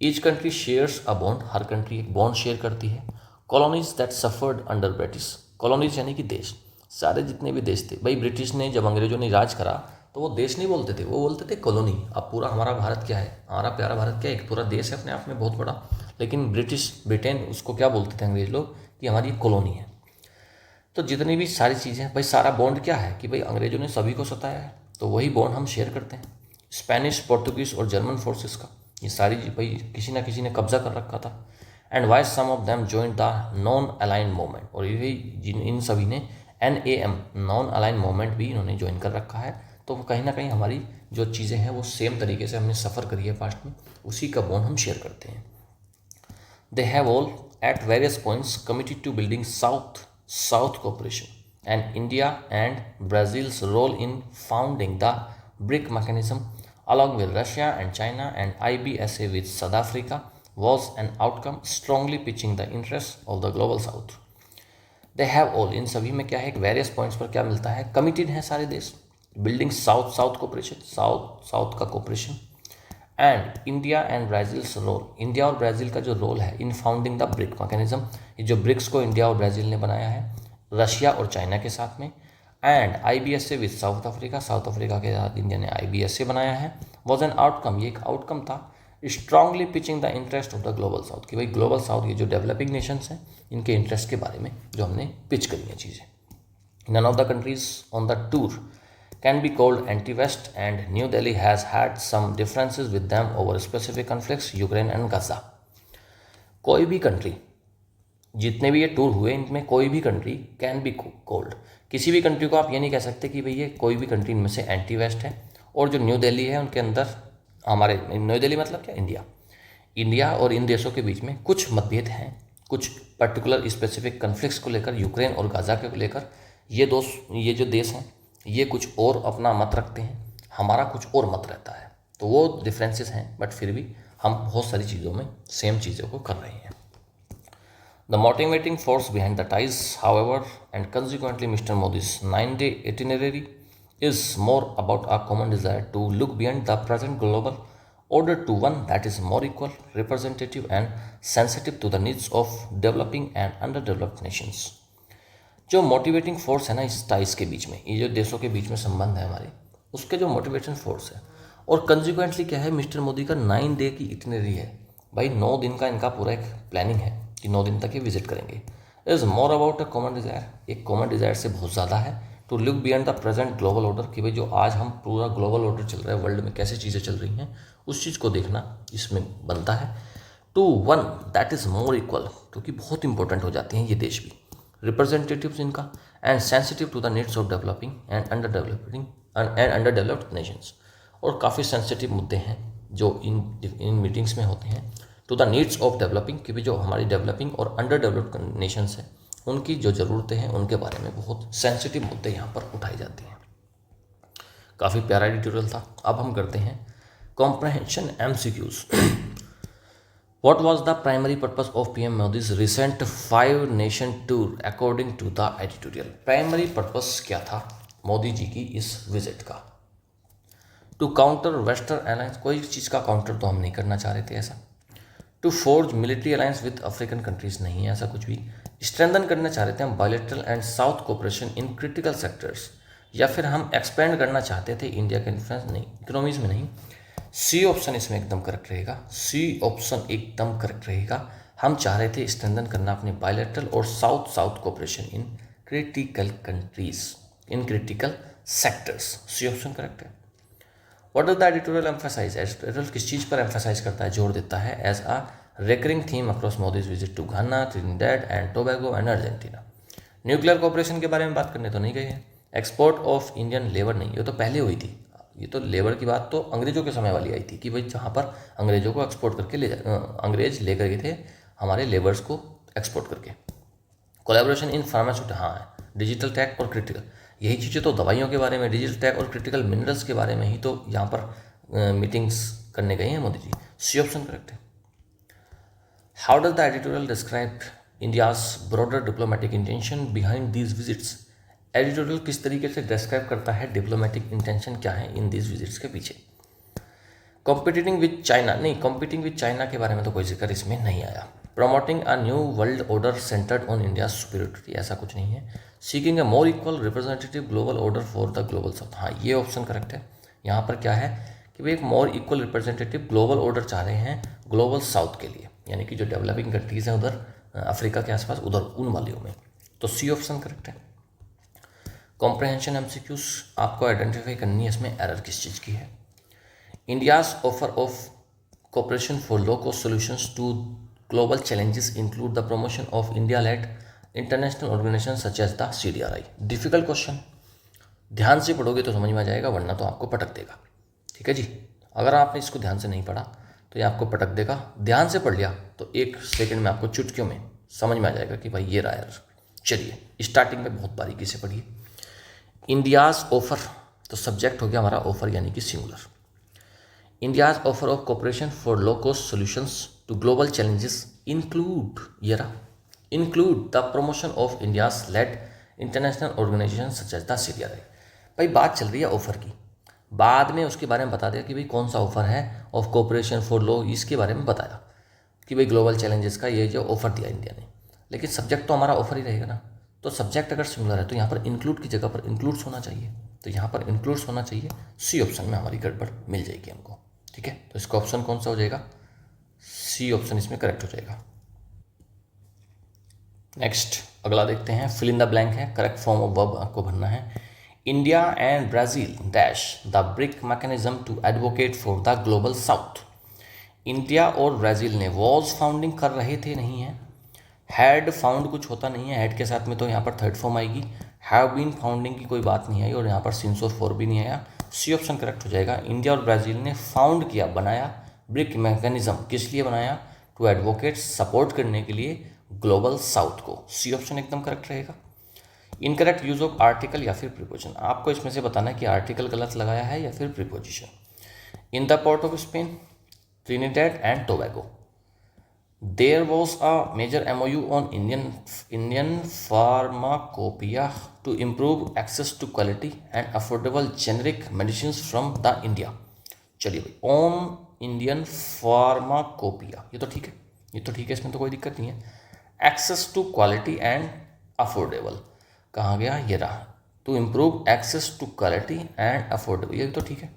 [SPEAKER 1] Each country shares a bond, her country एक बॉन्ड शेयर करती है। Colonies that suffered under British, colonies यानी कि देश, सारे जितने भी देश थे भाई, ब्रिटिश ने जब अंग्रेजों ने राज करा तो वो देश नहीं बोलते थे, वो बोलते थे कॉलोनी। अब पूरा हमारा भारत क्या है, हमारा प्यारा भारत क्या है, एक पूरा देश है अपने आप में बहुत बड़ा, लेकिन ब्रिटेन उसको क्या बोलते थे अंग्रेज लोग कि हमारी कॉलोनी है। तो जितनी भी सारी चीज़ें भाई, सारा बॉन्ड क्या है कि भाई अंग्रेजों ने सभी को सताया है, तो वही बॉन्ड हम शेयर करते हैं। स्पेनिश, पोर्टुगीज और जर्मन फोर्सेस का ये सारी भाई किसी ना किसी ने कब्जा कर रखा था। And why some of them join the non aligned movement, और ये इन सभी ने NAM नॉन अलाइन मूवमेंट भी इन्होंने ज्वाइन कर रखा है। तो कहीं ना कहीं हमारी जो चीज़ें हैं वो सेम तरीके से हमने सफ़र करी है पास्ट में, उसी का बॉन्ड हम शेयर करते हैं। They have all at various points committed to building south cooperation, and India and Brazil's role in founding the BRIC mechanism, along with Russia and China and IBSA with South Africa, was an outcome strongly pitching the interests of the global South. They have all, इन सभी में क्या है, एक various points पर क्या मिलता है, committed हैं सारे देश, बिल्डिंग साउथ कोऑपरेशन, साउथ का cooperation, and India and Brazil's role, India और ब्राज़ील का जो रोल है in founding the BRIC mechanism, ये जो ब्रिक्स को इंडिया और ब्राज़ील ने बनाया है रशिया और चाइना के साथ में, and IBSA with south Africa के साथ इंडिया ने IBSA बनाया है, वॉज एन आउटकम, ये एक आउटकम था, strongly pitching the interest of the global south, कि भाई ग्लोबल साउथ ये जो डेवलपिंग नेशंस हैं इनके इंटरेस्ट के बारे में जो हमने पिच करी हैं चीज़ें। None of the countries on the tour can be called anti-West, and New Delhi has had some differences with them over specific conflicts, Ukraine and Gaza. कोई भी कंट्री, जितने भी ये टूर हुए इनमें कोई भी कंट्री कैन बी कॉल्ड, किसी भी कंट्री को आप ये नहीं कह सकते कि भाई ये कोई भी कंट्री इनमें से एंटी वेस्ट है। और जो न्यू दिल्ली है उनके अंदर हमारे, न्यू दिल्ली मतलब क्या, इंडिया और इन देशों के बीच में कुछ मतभेद हैं, कुछ पर्टिकुलर स्पेसिफिक कन्फ्लिक्ट्स को लेकर, यूक्रेन और गाज़ा के लेकर। ये जो देश हैं ये कुछ और अपना मत रखते हैं, हमारा कुछ और मत रहता है, तो वो डिफरेंसेस हैं, बट फिर भी हम बहुत सारी चीज़ों में सेम चीज़ों को कर रहे हैं। The motivating force behind the ties, however, and consequently mister Modi's 9-day itinerary is more about a common desire to look beyond the present global order to one that is more equal, representative and sensitive to the needs of developing and underdeveloped nations. जो motivating force है ना इस ties के बीच में, ये जो देशों के बीच में संबंध है हमारे, उसके जो मोटिवेशन फोर्स है, और कंसिक्वेंटली क्या है, मिस्टर मोदी का 9 डे की इटिनरी है भाई, 9 दिन का इनका पूरा एक प्लानिंग है कि 9 दिन तक ये विजिट करेंगे। Is more about a common desire, एक कॉमन डिज़ायर से बहुत ज़्यादा है, to look beyond the present global order, कि भाई जो आज हम पूरा ग्लोबल ऑर्डर चल रहा है, वर्ल्ड में कैसे चीज़ें चल रही हैं उस चीज़ को देखना इसमें बनता है। To one that is more equal, क्योंकि बहुत इंपॉर्टेंट हो जाती हैं ये देश भी, रिप्रेजेंटेटिव्स इनका, and sensitive to the needs of developing and underdeveloped nations, और काफ़ी सेंसिटिव मुद्दे हैं जो इन मीटिंग्स में होते हैं, to the needs of developing, कि भी जो हमारी डेवलपिंग और अंडर डेवलप्ड नेशंस हैं उनकी जो ज़रूरतें हैं उनके बारे में बहुत सेंसिटिव मुद्दे यहाँ पर उठाए जाते हैं। काफ़ी प्यारा एडिटोरियल था। अब हम करते हैं comprehension MCQs। What was the primary purpose of PM Modi's recent 5-nation tour according to the editorial? Primary purpose क्या था मोदी जी की इस विजिट का? टू काउंटर वेस्टर्न अलायंस, कोई चीज़ का काउंटर तो हम नहीं करना चाह रहे थे ऐसा। To forge military alliance with African countries, नहीं है ऐसा कुछ भी। स्ट्रेंथन करना चाह रहे थे हम bilateral and south cooperation in critical sectors, या फिर हम एक्सपेंड करना चाहते थे इंडिया के इन्फ्लुएंस, नहीं इकोनॉमीज में नहीं। सी ऑप्शन इसमें एकदम करेक्ट रहेगा, सी ऑप्शन एकदम करेक्ट रहेगा। हम चाह रहे थे स्ट्रेंथन करना अपने बायलैटरल और south cooperation in critical countries, in critical sectors, C option correct है। What does the editorial emphasise, editorial किस चीज़ पर एम्फेसाइज करता है, जोर देता है, as a recurring theme across Modi's visit to Ghana, Trinidad and Tobago and Argentina. Nuclear cooperation के बारे में बात करने तो नहीं गए हैं। एक्सपोर्ट ऑफ इंडियन लेबर, नहीं, ये तो पहले हुई थी, ये तो लेबर की बात तो अंग्रेजों के समय वाली आई थी कि भाई जहाँ पर अंग्रेजों को एक्सपोर्ट करके अंग्रेज लेकर गए थे हमारे लेबर्स को एक्सपोर्ट करके। कोलैबोरेशन इन फार्मास्यूटिकल, हाँ, डिजिटल टेक और क्रिटिकल, यही चीज़ें तो दवाइयों के बारे में, डिजिटल टेक और क्रिटिकल मिनरल्स के बारे में ही तो यहाँ पर मीटिंग्स करने गए हैं मोदी जी। सी ऑप्शन करेक्ट है। How does the editorial describe India's broader diplomatic intention behind these visits? Editorial किस तरीके से डिस्क्राइब करता है डिप्लोमेटिक इंटेंशन क्या है इन दीज विजिट्स के पीछे? कॉम्पिटिटिंग विद चाइना, नहीं, कॉम्पिटिंग विद चाइना के बारे में तो कोई जिक्र इसमें नहीं आया। Promoting a new world order centred on India superiority, ऐसा कुछ नहीं है। Seeking A more equal representative global order for the global south, हाँ ये ऑप्शन करेक्ट है। यहाँ पर क्या है कि भाई एक मोर इक्वल रिप्रेजेंटेटिव ग्लोबल ऑर्डर चाह रहे हैं ग्लोबल साउथ के लिए, यानी कि जो डेवलपिंग कंट्रीज हैं उधर अफ्रीका के आसपास, उधर उन वालियों में, तो सी ऑप्शन करेक्ट है। कॉम्प्रहेंशन एमसीक्यूज आपको आइडेंटिफाई करनी है, इसमें एरर किस चीज़ की है। India's offer of cooperation for low-cost solutions to global challenges include the promotion of India-led international organizations such as the CDRI. Difficult question, ध्यान से पढ़ोगे तो समझ में आ जाएगा, वरना तो आपको पटक देगा। ठीक है जी, अगर आपने इसको ध्यान से नहीं पढ़ा तो ये आपको पटक देगा। ध्यान से पढ़ लिया तो 1 सेकंड में आपको चुटकियों में समझ में आ जाएगा कि भाई ये रहा है। चलिए स्टार्टिंग में बहुत बारीकी से पढ़िए। इंडियाज ऑफर, तो सब्जेक्ट हो गया हमारा ऑफर यानी कि singular. India's offer of cooperation for low-cost solutions to global challenges include the promotion of India's led international organizations such as the CDRI. भाई बात चल रही है ऑफर की, बाद में उसके बारे में बता दिया कि भाई कौन सा ऑफर है ऑफ कोऑपरेशन फॉर लो, इसके बारे में बताया कि भाई ग्लोबल चैलेंजेस का ये जो ऑफर दिया इंडिया ने, लेकिन सब्जेक्ट तो हमारा ऑफर ही रहेगा ना। तो सब्जेक्ट अगर सिमिलर है तो यहाँ पर इंक्लूड की जगह पर इंक्लूड्स होना चाहिए, तो यहाँ पर इंक्लूड्स होना चाहिए। सी ऑप्शन में हमारी गड़बड़ मिल जाएगी हमको। ठीक है, तो इसका ऑप्शन कौन सा हो जाएगा? सी ऑप्शन इसमें करेक्ट हो जाएगा। नेक्स्ट अगला देखते हैं, फिल इन द ब्लैंक है, करेक्ट फॉर्म ऑफ वर्ब आपको भरना है। India and Brazil dash the BRIC mechanism to advocate for the global south. India और ब्राज़ील ने वॉज फाउंडिंग कर रहे थे, नहीं है, हैड फाउंड कुछ होता नहीं है, हैड के साथ में तो यहाँ पर थर्ड फॉर्म आएगी, हैव बीन फाउंडिंग की कोई बात नहीं आई और यहाँ पर सिंस ऑफ फॉर भी नहीं आया। सी ऑप्शन करेक्ट हो जाएगा। इंडिया और ब्राज़ील ने फाउंड किया, बनाया ब्रिक मैकेनिज्म, किस लिए बनाया? टू एडवोकेट, सपोर्ट करने के लिए ग्लोबल साउथ को। सी ऑप्शन एकदम करेक्ट रहेगा। इनकरेक्ट यूज ऑफ आर्टिकल या फिर प्रीपोजिशन, आपको इसमें से बताना है कि आर्टिकल गलत लगाया है या फिर preposition. In the Port of Spain, Trinidad and Tobago, there was a major MOU on Indian pharmacopoeia to improve access to quality and affordable generic medicines from the India. चलिए भाई, on Indian pharmacopoeia, ये तो ठीक है, ये तो ठीक है, इसमें तो कोई दिक्कत नहीं है। Access to quality and affordable कहाँ गया? ये रहा, to improve access to quality and affordable, ये तो ठीक है।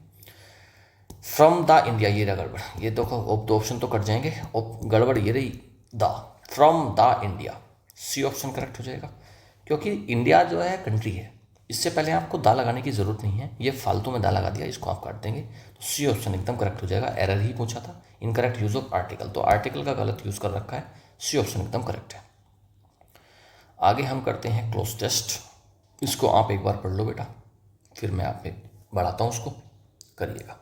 [SPEAKER 1] फ्रॉम द इंडिया, ये रहा गड़बड़, ये तो ऑप्शन तो कट जाएंगे, गड़बड़ ये रही the, from the India. C option correct हो जाएगा, क्योंकि इंडिया जो है कंट्री है, इससे पहले आपको दा लगाने की ज़रूरत नहीं है, ये फालतू में दा लगा दिया, इसको आप काट देंगे, तो सी ऑप्शन एकदम करेक्ट हो जाएगा। एरर ही पूछा था, इनकरेक्ट यूज ऑफ आर्टिकल, तो आर्टिकल का गलत यूज़ कर रखा है, सी ऑप्शन एकदम करेक्ट है। आगे हम करते हैं क्लोज टेस्ट, इसको आप एक बार पढ़ लो बेटा, फिर मैं आप पे बढ़ाता हूँ, उसको करिएगा।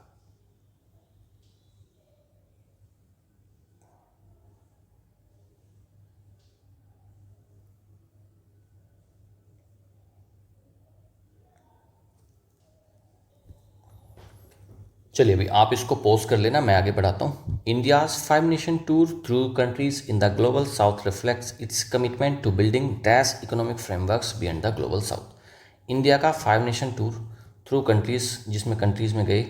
[SPEAKER 1] चलिए भाई, आप इसको पॉज कर लेना, मैं आगे बढ़ाता हूँ। India's 5 nation tour through countries in the global south reflects its commitment to building dash economic frameworks beyond the global south. India का 5 नेशन टूर थ्रू कंट्रीज, जिसमें कंट्रीज में गए,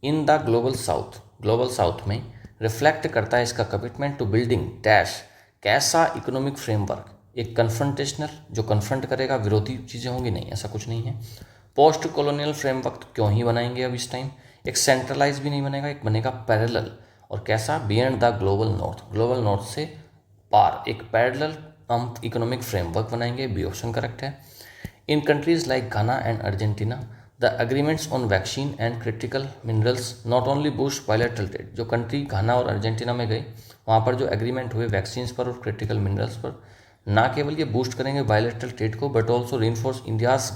[SPEAKER 1] इन द ग्लोबल साउथ में reflect करता है इसका commitment to building dash, कैसा economic framework, एक कन्फ्रंटेशनल, जो कन्फ्रंट करेगा, विरोधी चीज़ें होंगी, नहीं ऐसा कुछ नहीं है। पोस्ट कॉलोनियल फ्रेमवर्क क्यों ही बनाएंगे अब इस टाइम, एक सेंट्रलाइज भी नहीं बनेगा, एक बनेगा पैरेलल, और कैसा? Beyond the global north, global north से पार एक पैरेलल हम इकोनॉमिक फ्रेमवर्क बनाएंगे, बी ऑप्शन करेक्ट है। In countries like Ghana and Argentina the agreements on vaccine and critical minerals not only boost bilateral trade, जो country Ghana और Argentina में गई, वहाँ पर जो एग्रीमेंट हुए वैक्सीन पर और क्रिटिकल मिनरल्स पर, ना केवल ये बूस्ट करेंगे बायलैटरल ट्रेड को, but also reinforce India's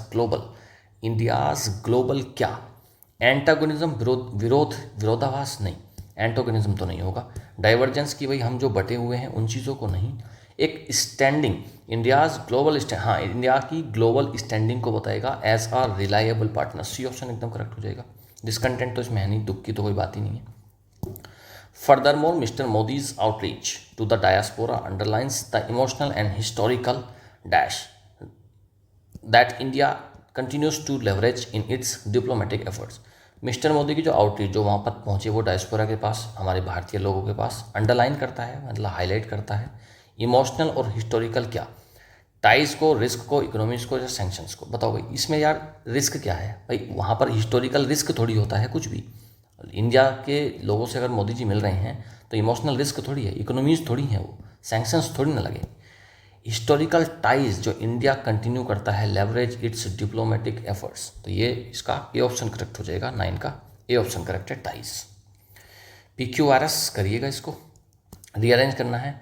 [SPEAKER 1] global क्या, एंटागोनिज्म, विरोधाभास नहीं, एंटागोनिज्म तो नहीं होगा, डाइवर्जेंस की भाई हम जो बटे हुए हैं उन चीज़ों को नहीं, एक स्टैंडिंग इंडियाज ग्लोबल हाँ, इंडिया की ग्लोबल स्टैंडिंग को बताएगा एज आ रिलायबल पार्टनर। सी ऑप्शन एकदम करेक्ट हो जाएगा। डिसकंटेंट तो इसमें है नहीं, दुख की तो कोई बात ही नहीं है। Furthermore, Mr. Modi's outreach to the diaspora underlines the emotional and historical dash that India continues to leverage in its diplomatic efforts. Mister Modi की जो आउटरीच जो वहाँ पर पहुँचे वो डायस्पोरा के पास, हमारे भारतीय लोगों के पास, अंडरलाइन करता है, मतलब हाईलाइट करता है इमोशनल और हिस्टोरिकल क्या, टाइज को, रिस्क को, इकोनॉमिक्स को या सैंक्शंस को। बताओ भाई इसमें यार रिस्क क्या है भाई, वहाँ पर हिस्टोरिकल रिस्क थोड़ी होता है कुछ भी। इंडिया के लोगों से अगर मोदी जी मिल रहे हैं तो इमोशनल रिस्क थोड़ी है, इकोनॉमीज थोड़ी है, वो सैंक्शंस थोड़ी ना लगे। हिस्टोरिकल टाइज जो इंडिया कंटिन्यू करता है, लेवरेज इट्स डिप्लोमेटिक एफर्ट्स, तो ये इसका ए ऑप्शन करेक्ट हो जाएगा। 9 का ए ऑप्शन करेक्ट है, टाइज। PQRS करिएगा, इसको रीअरेंज करना है।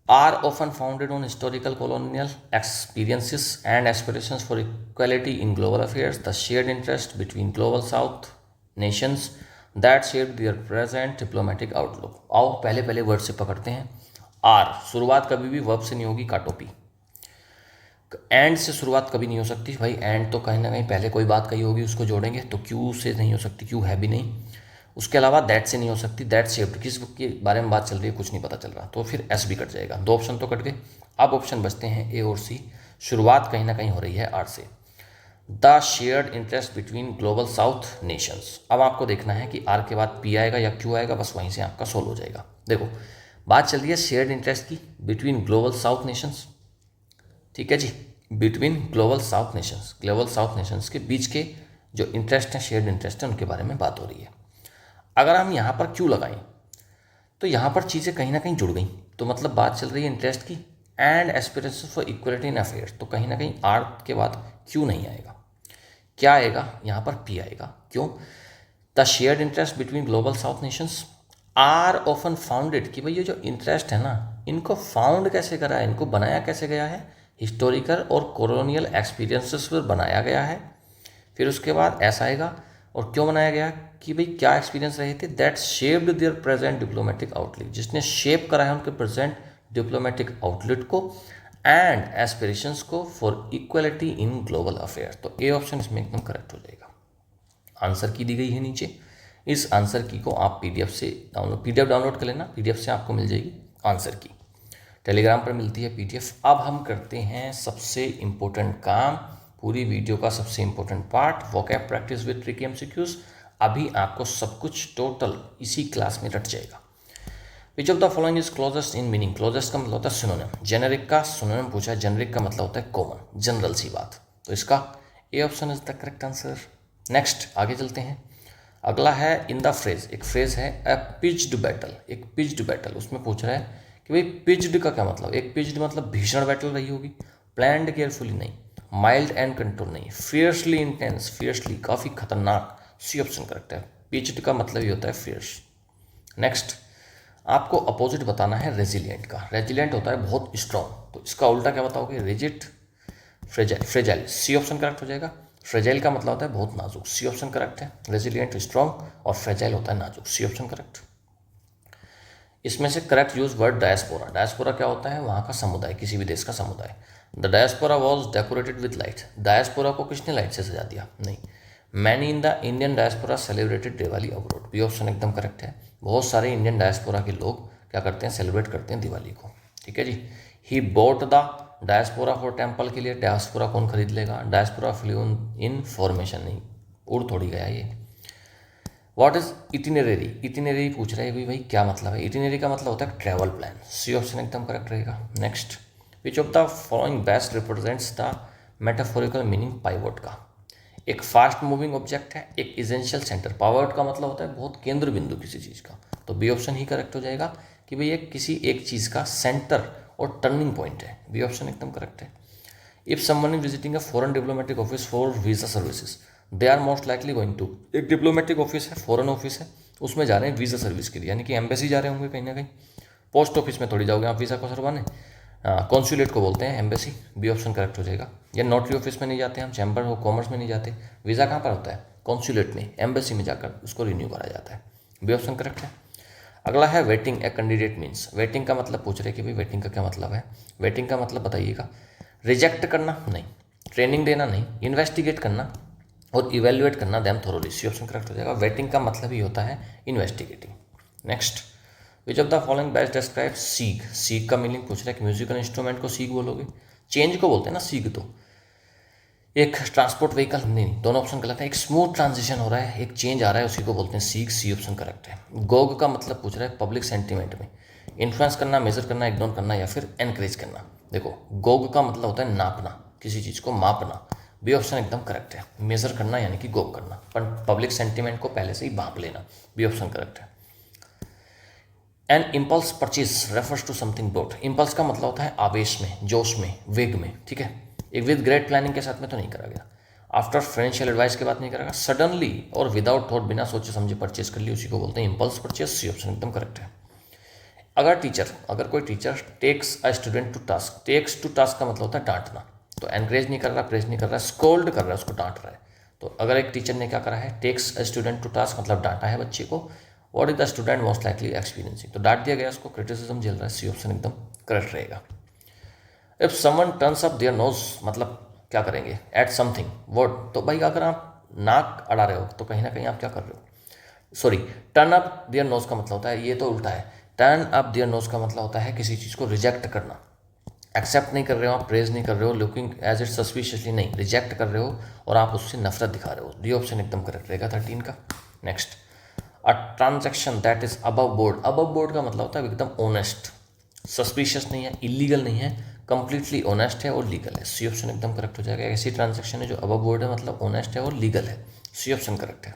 [SPEAKER 1] Are often founded on historical colonial experiences and aspirations for equality in global affairs, the shared interest between global south nations that shaped their present diplomatic outlook। आओ पहले पहले word से पकड़ते हैं। आर, शुरुआत कभी भी वर्ब से नहीं होगी, काटोपी। एंड से शुरुआत कभी नहीं हो सकती भाई, एंड तो कहीं ना कहीं पहले कोई बात कही होगी उसको जोड़ेंगे, तो क्यू से नहीं हो सकती, क्यू है भी नहीं। उसके अलावा दैट से नहीं हो सकती, दैट शेप्ड, किस के बारे में बात चल रही है कुछ नहीं पता चल रहा, तो फिर एस भी कट जाएगा। 2 ऑप्शन तो कट गए। अब ऑप्शन बचते हैं ए और सी। शुरुआत कहीं ना कहीं हो रही है आर से। The shared interest between global south Nations. अब आपको देखना है कि आर के बाद पी आएगा या क्यू आएगा, बस वहीं से आपका सोल्व हो जाएगा। देखो बात चल रही है शेयर्ड इंटरेस्ट की बिटवीन ग्लोबल साउथ नेशंस, ठीक है जी, between global south nations, global south nations के बीच के जो इंटरेस्ट हैं, शेयर्ड इंटरेस्ट है, उनके बारे में बात हो रही है। अगर हम यहाँ पर क्यू लगाएं तो यहाँ पर चीज़ें कहीं ना कहीं जुड़ गई, तो मतलब बात चल रही है इंटरेस्ट की and aspiration for equality in affairs, तो कहीं ना कहीं आर के बाद क्यू नहीं आएगा, क्या आएगा यहाँ पर पी आएगा। क्यों? The shared interest between global south nations are often founded, कि भाई ये जो इंटरेस्ट है ना, इनको फाउंड कैसे करा है, इनको बनाया कैसे गया है, हिस्टोरिकल और कॉलोनियल एक्सपीरियंसेस पर बनाया गया है। फिर उसके बाद ऐसा आएगा, और क्यों बनाया गया कि भाई क्या एक्सपीरियंस रहे थे, that shaped there present diplomatic outlet, जिसने शेप करा है उनके प्रेजेंट डिप्लोमेटिक आउटलेट को एंड एस्पिरेशंस को for equality in global affair. तो ए ऑप्शन इसमें एकदम करेक्ट हो जाएगा। आंसर की दी गई है नीचे, इस आंसर की को आप पीडीएफ डाउनलोड कर लेना, पीडीएफ से आपको मिल जाएगी आंसर की, टेलीग्राम पर मिलती है पीडीएफ। अब हम करते हैं सबसे इम्पोर्टेंट काम, पूरी वीडियो का सबसे important part, vocab practice with tricky MCQs. अभी आपको सब कुछ टोटल इसी क्लास में रट जाएगा। विच of the following is closest in meaning, closest का मतलब होता है सिनोनिम, जेनेरिक का सिनोनिम पूछा है, जेनेरिक का मतलब होता है कॉमन, जनरल सी बात, तो इसका A option is the correct answer. Next आगे चलते हैं, अगला है इन द फ्रेज, एक फ्रेज है अ पिच्ड बैटल, एक पिच्ड बैटल, उसमें पूछ रहा है कि भाई पिच्ड का क्या मतलब, एक पिच्ड मतलब भीषण बैटल रही होगी, प्लान्ड केयरफुली नहीं, माइल्ड एंड कंट्रोल नहीं, फियर्सली इंटेंस, फियर्सली काफ़ी खतरनाक, सी ऑप्शन करेक्ट है। पिच्ड का मतलब ही होता है फियर्स। नेक्स्ट आपको अपोजिट बताना है रेजिलिएंट का, रेजिलिएंट होता है बहुत स्ट्रॉन्ग, तो इसका उल्टा क्या बताओगे, rigid, fragile, fragile, C option correct हो जाएगा। फ्रेजाइल का मतलब होता है बहुत नाजुक, सी ऑप्शन करेक्ट है। रेजिलिएंट स्ट्रॉन्ग और फ्रेजाइल होता है नाजुक, सी ऑप्शन करेक्ट। इसमें से correct use word diaspora, diaspora क्या होता है, वहाँ का समुदाय, किसी भी देश का समुदाय। The diaspora was decorated with light, diaspora को किसने लाइट से सजा दिया, नहीं। Many in the Indian diaspora celebrated Diwali abroad, B option एकदम करेक्ट है। बहुत सारे इंडियन डायस्पोरा के लोग क्या करते हैं, सेलिब्रेट करते हैं दिवाली को, ठीक है जी। He bought the diaspora for temple के लिए, डायस्पोरा कौन खरीद लेगा, डायस्पोरा फ्लू इन फॉर्मेशन, नहीं उड़ थोड़ी गया ये। व्हाट इज इटिनरी, इटिनरी पूछ रहे हैं भाई क्या मतलब है, इटिनरी का मतलब होता है ट्रैवल प्लान, सी ऑप्शन एकदम करेक्ट रहेगा। Next which of the following best represents the metaphorical meaning pivot का, एक फास्ट मूविंग ऑब्जेक्ट है, एक इजेंशियल सेंटर, पाइवोट का मतलब होता है बहुत केंद्र बिंदु किसी चीज़ का, तो बी ऑप्शन ही करेक्ट हो जाएगा कि भाई ये किसी एक चीज़ का सेंटर और टर्निंग पॉइंट है, बी ऑप्शन एकदम करेक्ट है। If someone is visiting a foreign diplomatic office for visa services, they are most likely going to, एक डिप्लोमेटिक ऑफिस है, फॉरेन ऑफिस है, उसमें जा रहे हैं वीज़ा सर्विस के लिए, यानी कि एम्बेसी जा रहे होंगे कहीं ना कहीं, पोस्ट ऑफिस में थोड़ी जाओगे आप वीज़ा को सरवाने, कॉन्सुलेट को बोलते हैं एम्बेसी, बी ऑप्शन करेक्ट हो जाएगा। या नोटरी ऑफिस में नहीं जाते हम, चैम्बर ऑफ कॉमर्स में नहीं जाते, वीज़ा कहाँ पर होता है, कॉन्सुलेट में, एम्बेसी में जाकर उसको रिन्यू करा जाता है, बी ऑप्शन करेक्ट है। अगला है waiting a candidate means. Waiting का मतलब पूछ रहे कि भाई वेटिंग का क्या मतलब है। वेटिंग का मतलब बताइएगा। रिजेक्ट करना नहीं, ट्रेनिंग देना नहीं, इन्वेस्टिगेट करना और इवेल्युएट करना them thoroughly. C option correct हो जाएगा। वेटिंग का मतलब ही होता है investigating. Next, which of the following best describe segue. Segue का मीनिंग पूछ रहा है कि म्यूजिकल इंस्ट्रूमेंट को सीग बोलोगे, चेंज को बोलते हैं ना सीग। तो एक ट्रांसपोर्ट व्हीकल नहीं, दोनों ऑप्शन गलत है। एक स्मूथ ट्रांजिशन हो रहा है, एक चेंज आ रहा है, उसी को बोलते हैं सीग। सी ऑप्शन करेक्ट है। गोग का मतलब पूछ रहा है पब्लिक सेंटीमेंट में इन्फ्लुएंस करना, मेजर करना, इग्नोर करना या फिर एनकरेज करना। देखो गोग का मतलब होता है नापना, किसी चीज़ को मापना। बी ऑप्शन एकदम करेक्ट है। मेजर करना यानी कि गोग करना, पर पब्लिक सेंटीमेंट को पहले से ही भाप लेना। बी ऑप्शन करेक्ट है। An impulse purchase refers to something broad. Impulse का मतलब होता है आवेश में, जोश में, वेग में, ठीक है। एक विद ग्रेट प्लानिंग के साथ में तो नहीं करा गया। आफ्टर फाइनेंशियल एडवाइस के बाद नहीं करा गया। सडनली और विदाउट थॉट, बिना सोचे समझे परचेज कर ली, उसी को बोलते हैं इम्पल्स परचेज। सी ऑप्शन एकदम करेक्ट है। अगर कोई teacher takes a student to task, takes to task का मतलब होता है डांटना। तो एनकरेज नहीं कर रहा, प्रेज नहीं कर रहा, स्कोल्ड कर रहा है, उसको डांट रहा है। तो अगर एक टीचर ने क्या करा है, takes a student to task मतलब डांटा है बच्चे को। What is the student most likely experiencing, तो डांट दिया गया, उसको क्रिटिसिज्म झेल रहा है। सी ऑप्शन एकदम करेक्ट रहेगा। If someone turns up their nose मतलब क्या करेंगे, एट समथिंग व्हाट। तो भाई अगर आप नाक अड़ा रहे हो तो कहीं ना कहीं आप क्या कर रहे हो। Sorry, turn up their knows का मतलब होता है, ये तो उल्टा है। टर्न अप देयर नोज का मतलब होता है किसी चीज़ को रिजेक्ट करना। एक्सेप्ट नहीं कर रहे हो आप, प्रेज नहीं कर रहे हो, लुकिंग एज इट सस्पिशियसली नहीं, रिजेक्ट कर रहे हो और आप उससे नफरत दिखा रहे हो। डी ऑप्शन एकदम करेक्ट रहेगा 13 का। Next, a transaction that is above board. Above board का मतलब होता है एकदम ऑनेस्ट, सस्पिशियस नहीं है, इलीगल नहीं है, कंप्लीटली ऑनेस्ट है और लीगल है। सी ऑप्शन एकदम करेक्ट हो जाएगा। ऐसी ट्रांजैक्शन है जो अबव बोर्ड है, मतलब ऑनेस्ट है और लीगल है। सी ऑप्शन करेक्ट है।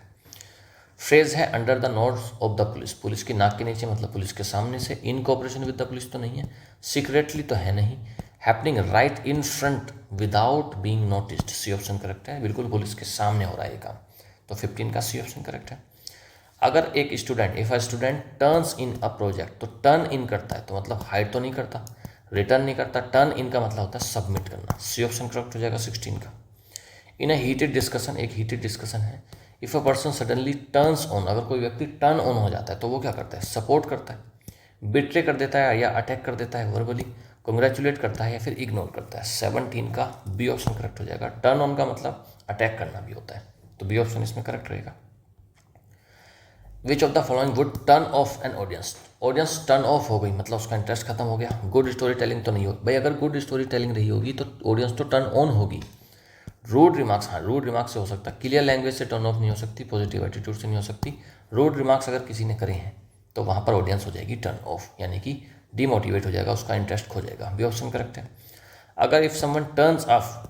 [SPEAKER 1] फ्रेज है under the nose of the police, police की नाक के नीचे मतलब पुलिस के सामने से। In cooperation with the police तो नहीं है, सीक्रेटली तो है नहीं, happening right in front without being noticed. C option correct है, बिल्कुल पुलिस के सामने हो रहा है ये काम। तो 15 का सी ऑप्शन करेक्ट है। अगर एक student, if a student turns in a project, तो टर्न इन करता है तो मतलब हाइड तो नहीं करता, रिटर्न नहीं करता। टर्न इन का मतलब होता है सबमिट करना। सी ऑप्शन करेक्ट हो जाएगा 16 का। इन अ हीटेड डिस्कशन, एक हीटेड डिस्कशन है। If a person suddenly turns on, अगर कोई व्यक्ति टर्न ऑन हो जाता है तो वो क्या करता है, सपोर्ट करता है, बिट्रे कर देता है या अटैक कर देता है वर्बली, कंग्रेचुलेट करता है या फिर इग्नोर करता है। 17 का बी ऑप्शन करेक्ट हो जाएगा। टर्न ऑन का मतलब अटैक करना भी होता है, तो बी ऑप्शन इसमें करेक्ट रहेगा। विच of the following would turn off an audience. Audience turn off हो गई मतलब उसका इंटरेस्ट खत्म हो गया। गुड स्टोरी टेलिंग तो नहीं हो भाई, अगर गुड स्टोरी टेलिंग रही होगी तो ऑडियंस तो टर्न ऑन होगी। रूड रिमार्क्स, हाँ रूड रिमार्क्स से हो सकता है। क्लियर लैंग्वेज से टर्न ऑफ नहीं हो सकती, पॉजिटिव एटीट्यूड से नहीं हो सकती। रूड रिमार्क्स अगर किसी ने करे हैं तो वहाँ पर ऑडियंस हो जाएगी टर्न ऑफ, यानी कि डीमोटिवेट हो जाएगा, उसका इंटरेस्ट खो जाएगा। बी ऑप्शन करेक्ट है। अगर if someone turns off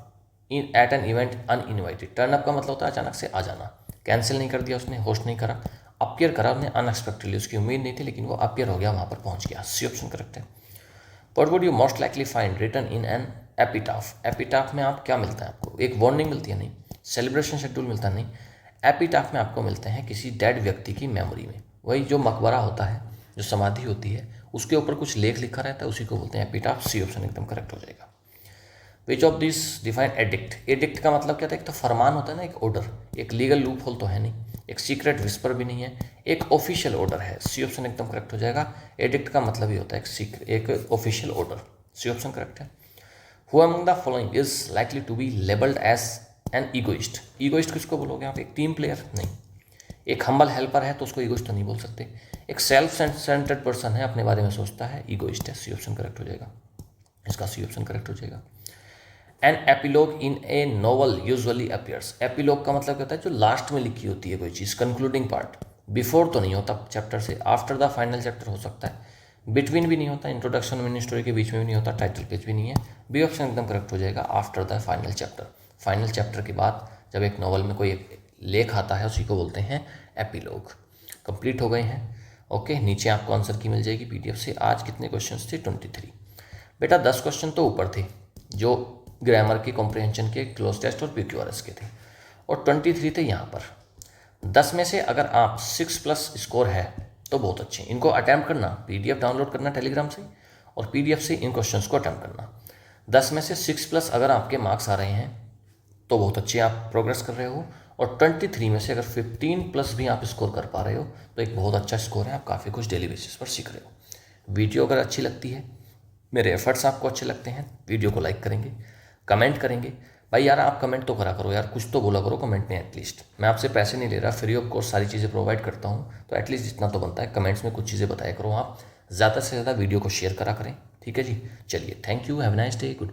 [SPEAKER 1] in at an event uninvited, turn up का मतलब होता है अचानक से आ जाना, कैंसिल नहीं कर दिया उसने, होस्ट नहीं करा, अपियर करा उसने अनएक्सपेक्टेडली, उसकी उम्मीद नहीं थी लेकिन वो अपियर हो गया, वहाँ पर पहुँच गया। सी ऑप्शन करेक्ट है। What would you most likely find written in an epitaph. Epitaph में आप क्या मिलता है आपको, एक वार्निंग मिलती है नहीं, सेलिब्रेशन शेड्यूल मिलता नहीं। एपिटाफ में आपको मिलते हैं किसी डेड व्यक्ति की मेमोरी में, वही जो मकबरा होता है, जो समाधि होती है, उसके ऊपर कुछ लेख लिखा रहता है, उसी को बोलते हैं एपिटाफ। सी ऑप्शन एकदम करेक्ट हो जाएगा। Which of this define addict. Addict का मतलब क्या था, एक तो फरमान होता है ना, एक ऑर्डर, एक लीगल लूप होल तो है नहीं, एक सीक्रेट विस्पर भी नहीं है, एक ऑफिशियल ऑर्डर है। सी ऑप्शन एकदम करेक्ट हो जाएगा। एडिक्ट का मतलब ही होता है एक official order. C option correct है। Who among the following is likely to be labelled as an egoist. Egoist किसको बोलोगे आप, एक टीम प्लेयर नहीं, एक हम्बल हेल्पर है तो उसको ईगोइस्ट तो नहीं बोल सकते। एक सेल्फ सेंटर्ड पर्सन है, अपने बारे में सोचता है, ईगोइस्ट है। सी ऑप्शन करेक्ट हो जाएगा, इसका सी ऑप्शन करेक्ट हो जाएगा। An epilogue in a novel usually appears. Epilogue का मतलब क्या होता है, जो लास्ट में लिखी होती है कोई चीज़, कंक्लूडिंग पार्ट। बिफोर तो नहीं होता चैप्टर से, आफ्टर द फाइनल चैप्टर हो सकता है, बिटवीन भी नहीं होता, इंट्रोडक्शन मिनी स्टोरी के बीच में भी नहीं होता, टाइटल पेज भी नहीं है। बी ऑप्शन एकदम करेक्ट हो जाएगा, after the final chapter. Final chapter के बाद जब एक नॉवल में कोई एक लेख आता है उसी को बोलते हैं एपिलॉग। कंप्लीट हो गए हैं। ओके, नीचे आपको आंसर की मिल जाएगी पीडीएफ से। आज कितने क्वेश्चंस थे, 23। बेटा 10 क्वेश्चन तो ऊपर थे जो ग्रामर के, कॉम्प्रिहेंशन के, क्लोज टेस्ट और PQRS के थे, और 23 थे यहाँ पर। 10 में से अगर आप 6+ स्कोर है तो बहुत अच्छे। इनको अटैम्प्ट करना, PDF डाउनलोड करना टेलीग्राम से, और PDF से इन क्वेश्चंस को अटैम्प्ट करना। 10 में से 6+ अगर आपके मार्क्स आ रहे हैं तो बहुत अच्छे, आप प्रोग्रेस कर रहे हो। और 23 में से अगर 15 प्लस भी आप स्कोर कर पा रहे हो तो एक बहुत अच्छा स्कोर है, आप काफ़ी कुछ डेली बेसिस पर सीख रहे हो। वीडियो अगर अच्छी लगती है, मेरे एफर्ट्स आपको अच्छे लगते हैं, वीडियो को लाइक करेंगे, कमेंट करेंगे। भाई यार आप कमेंट तो करा करो यार, कुछ तो बोला करो कमेंट में एटलीस्ट। मैं आपसे पैसे नहीं ले रहा, फ्री ऑफ कॉस्ट सारी चीज़ें प्रोवाइड करता हूँ, तो एटलीस्ट जितना तो बनता है कमेंट्स में कुछ चीज़ें बताया करो। आप ज़्यादा से ज़्यादा वीडियो को शेयर करा करें, ठीक है जी। चलिए, thank you, have nice day, good.